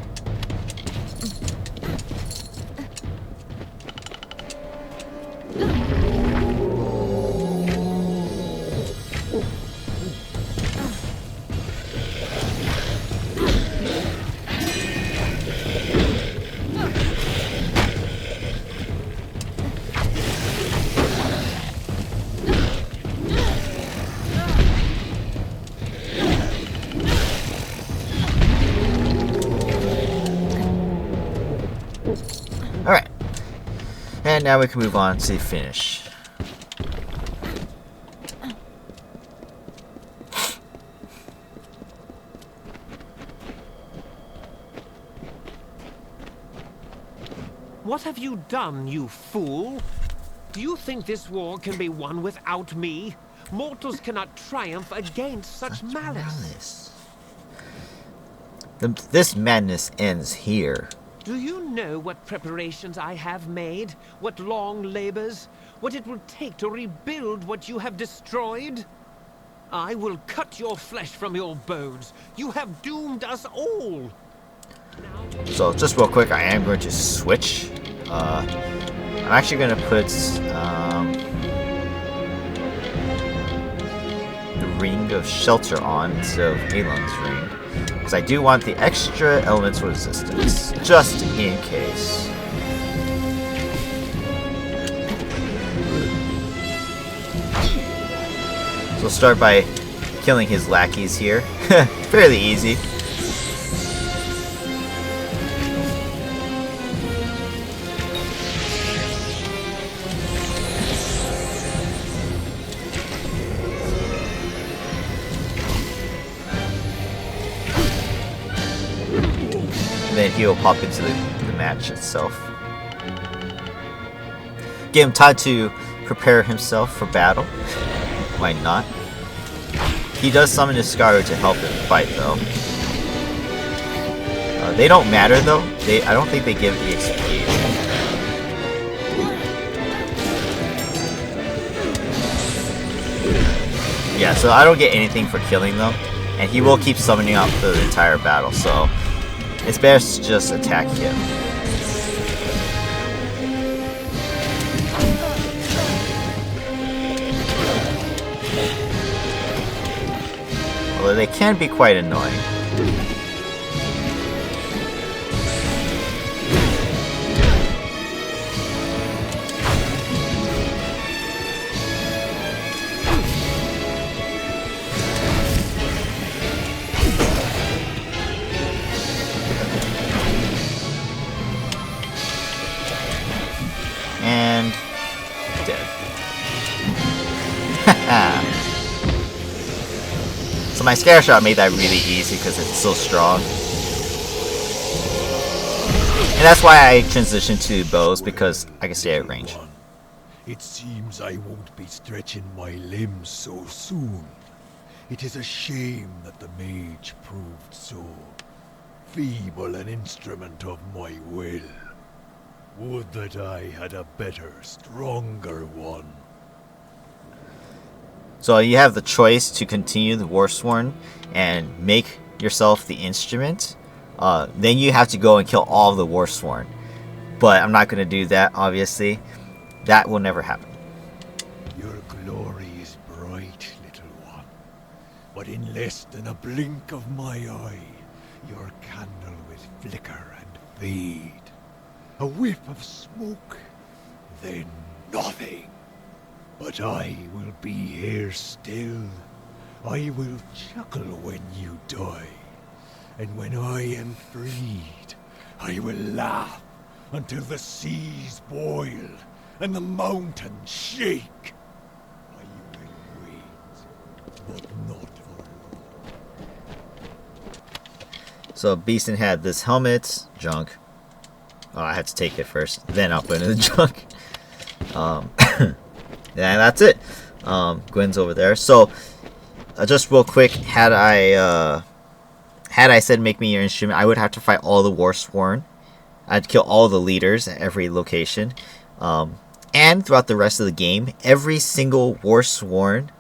Alright. And now we can move on to the finish. What have you done, you fool? Do you think this war can be won without me? Mortals cannot triumph against such malice. This madness ends here. Do you know what preparations I have made? What long labors? What it will take to rebuild what you have destroyed? I will cut your flesh from your bones. You have doomed us all. So just real quick, I am going to switch. I'm actually going to put the Ring of Shelter on instead of Alon's Ring. Because I do want the extra elemental resistance, just in case. So we'll start by killing his lackeys here. Fairly easy. Then he will pop into the match itself. Give him time to prepare himself for battle. Why not? He does summon Niskaru to help him fight, though. They don't matter, though. I don't think they give EXP. Yeah, so I don't get anything for killing them, and he will keep summoning up for the entire battle, so it's best to just attack him. Although they can be quite annoying. And dead. So my scare shot made that really easy because it's so strong. And that's why I transitioned to bows, because I can stay at range. It seems I won't be stretching my limbs so soon. It is a shame that the mage proved so feeble an instrument of my will. Would that I had a better, stronger one. So you have the choice to continue the Warsworn and make yourself the instrument. Then you have to go and kill all the Warsworn. But I'm not going to do that, obviously. That will never happen. Your glory is bright, little one. But in less than a blink of my eye, your candle will flicker and fade. A whiff of smoke, then nothing. But I will be here still. I will chuckle when you die. And when I am freed, I will laugh until the seas boil and the mountains shake. I will wait, but not for long. So Beeson had this helmet, junk. Oh, I had to take it first, then I'll put it in the junk. Yeah, that's it. Gwen's over there. So, just real quick, had I said make me your instrument, I would have to fight all the Warsworn. I'd kill all the leaders at every location. And throughout the rest of the game, every single Warsworn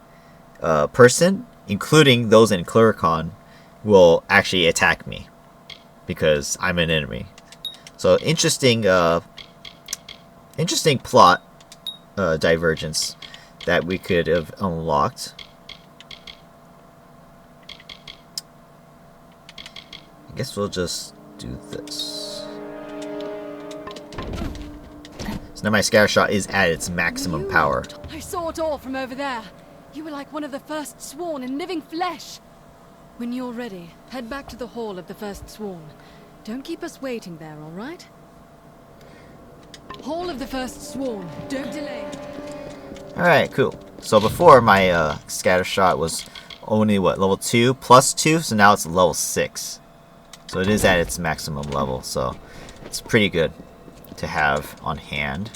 person, including those in Cluricon, will actually attack me because I'm an enemy. So interesting plot divergence that we could have unlocked. I guess we'll just do this. So now my scatter shot is at its maximum power. I saw it all from over there. You were like one of the first sworn in living flesh. When you're ready, head back to the Hall of the First Sworn. Don't keep us waiting there, all right? Hall of the First Sworn. Don't delay. Alright, cool. So before my scatter shot was only, what, level 2 plus 2? So now it's level 6. So it is at its maximum level. So it's pretty good to have on hand.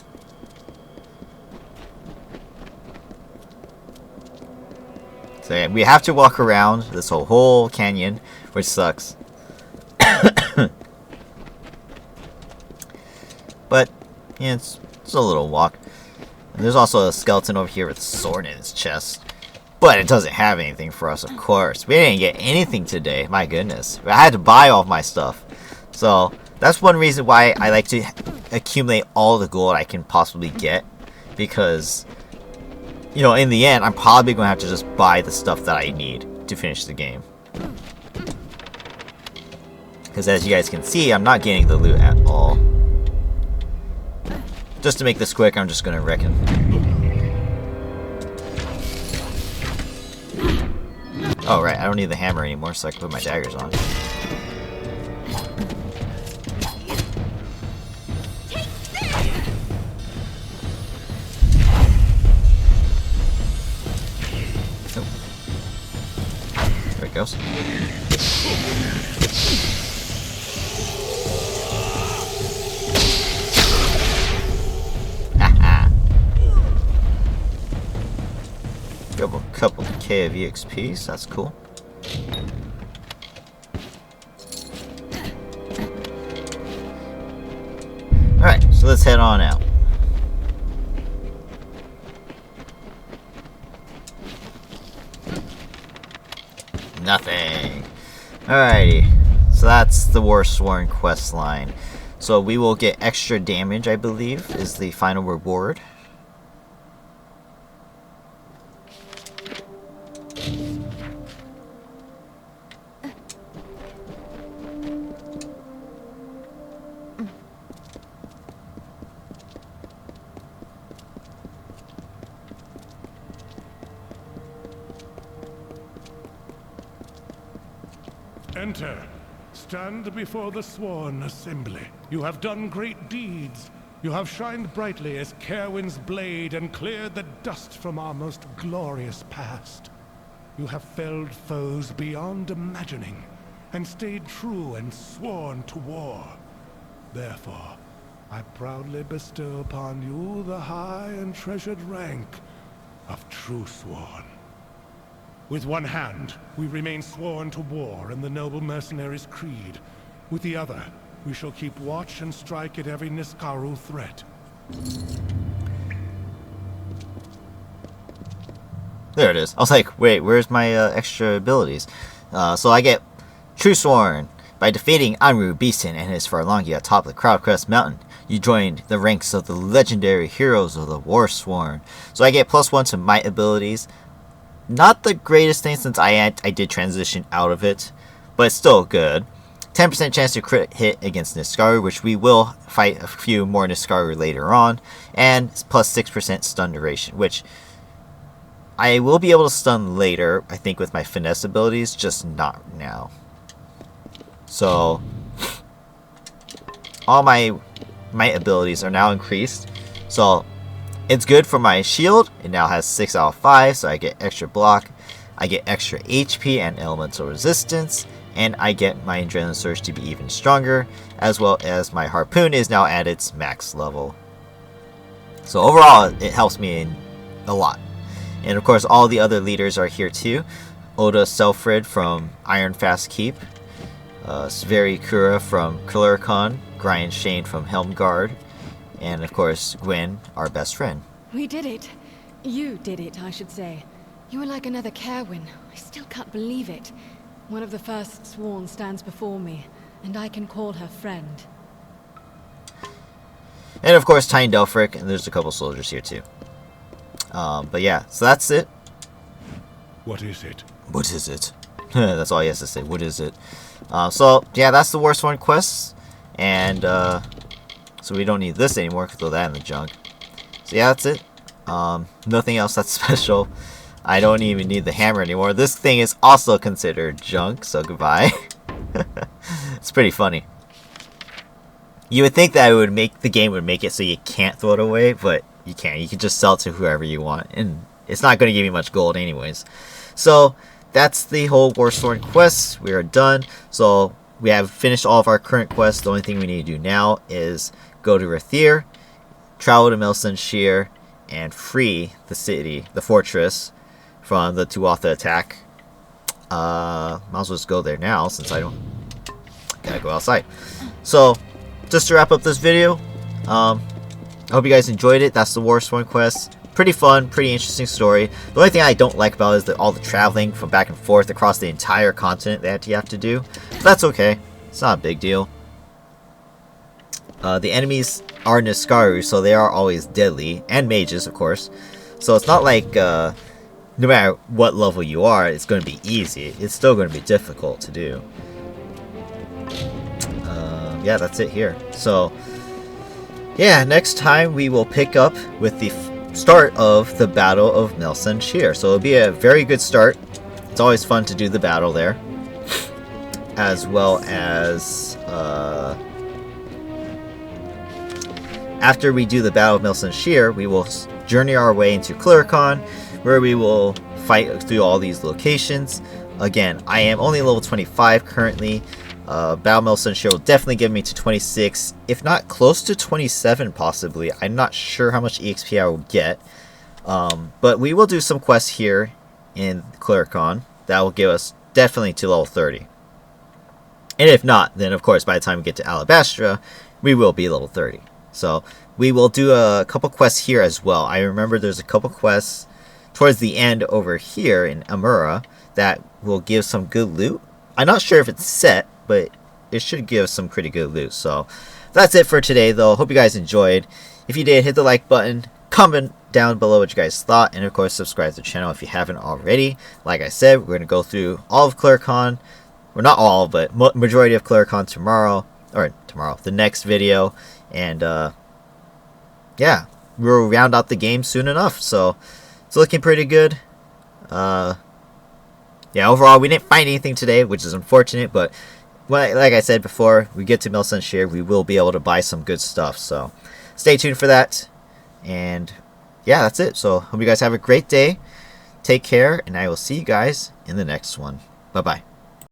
So yeah, we have to walk around this whole canyon, which sucks. But yeah, it's a little walk. And there's also a skeleton over here with a sword in his chest. But it doesn't have anything for us, of course. We didn't get anything today, my goodness. I had to buy all of my stuff. So that's one reason why I like to accumulate all the gold I can possibly get. Because, you know, in the end, I'm probably going to have to just buy the stuff that I need to finish the game. Because as you guys can see, I'm not getting the loot at all. Just to make this quick, I'm just going to reckon. Oh, right, I don't need the hammer anymore, so I can put my daggers on. Oh. There it goes. Couple K of EXP, so that's cool. Alright, so let's head on out. Nothing. Alrighty, so that's the Warsworn Questline. So we will get extra damage, I believe, is the final reward. Enter. Stand before the sworn assembly. You have done great deeds. You have shined brightly as Caerwyn's blade and cleared the dust from our most glorious past. You have felled foes beyond imagining, and stayed true and sworn to war. Therefore, I proudly bestow upon you the high and treasured rank of Truesworn. With one hand, we remain sworn to war and the noble mercenaries' creed. With the other, we shall keep watch and strike at every Niskaru threat. There it is. I was like, wait, where's my extra abilities? So I get Truesworn. By defeating Anru Beeson and his Farlangi atop the Cloudcrest Mountain, you joined the ranks of the legendary heroes of the Warsworn. So I get +1 to my abilities. Not the greatest thing since I did transition out of it, but it's still good. 10% chance to crit hit against Niskaru, which we will fight a few more Niskaru later on, and +6% stun duration, which I will be able to stun later, I think, with my finesse abilities, just not now. So all my abilities are now increased. So it's good for my shield. It now has 6 out of 5, so I get extra block. I get extra HP and elemental resistance, and I get my Adrenaline Surge to be even stronger, as well as my Harpoon is now at its max level. So overall, it helps me a lot. And of course, all the other leaders are here too. Oda Selfrid from Ironfast Keep, Sveri Kura from Klurikon, Brian Shane from Helmgard, and of course Gwen, our best friend. We did it. You did it, I should say. You were like another Kerwin. I still can't believe it. One of the first sworn stands before me, and I can call her friend. And of course Tyne Delphric, and there's a couple soldiers here too. But yeah, so that's it. What is it? What is it? That's all he has to say. What is it? So yeah, that's the Warsworn quests, and so we don't need this anymore. Throw that in the junk. So yeah, that's it. Nothing else that's special. I don't even need the hammer anymore. This thing is also considered junk, so goodbye. It's pretty funny. You would think that it would make the game would make it so you can't throw it away, but you can't. You can just sell it to whoever you want, and it's not going to give you much gold anyways. So that's the whole Warsworn quest. We are done. So we have finished all of our current quests. The only thing we need to do now is go to Erathel, travel to Melson Shear, and free the city, the fortress, from the Tuatha attack. Might as well just go there now since I don't gotta go outside. So just to wrap up this video, I hope you guys enjoyed it. That's the Warsworn quest. Pretty fun, pretty interesting story. The only thing I don't like about it is all the traveling from back and forth across the entire continent that you have to do. But that's okay. It's not a big deal. The enemies are Niskaru, so they are always deadly, and mages, of course. So it's not like no matter what level you are, it's going to be easy. It's still going to be difficult to do. Yeah, that's it here. So yeah, next time we will pick up with the start of the Battle of Melson Shear. So it'll be a very good start. It's always fun to do the battle there, as well as after we do the Battle of Melson Shear, we will journey our way into Klurikon, where we will fight through all these locations. Again, I am only level 25 currently. Battle Melson Shear will definitely get me to 26, if not close to 27 possibly. I'm not sure how much EXP I will get. But we will do some quests here in Klurikon that will give us definitely to level 30. And if not, then of course by the time we get to Alabastra, we will be level 30. So we will do a couple quests here as well. I remember there's a couple quests towards the end over here in Amura that will give some good loot. I'm not sure if it's set, but it should give some pretty good loot. So that's it for today though. Hope you guys enjoyed. If you did, hit the like button, comment down below what you guys thought, and of course subscribe to the channel if you haven't already. Like I said, we're going to go through all of Klurikon, or not all, but majority of Klurikon tomorrow, the next video, and yeah, we'll round out the game soon enough. So it's looking pretty good. Yeah, overall we didn't find anything today, which is unfortunate, but like I said before, we get to Melson Shear, we will be able to buy some good stuff. So stay tuned for that. And yeah, that's it. So hope you guys have a great day. Take care, and I will see you guys in the next one. Bye-bye.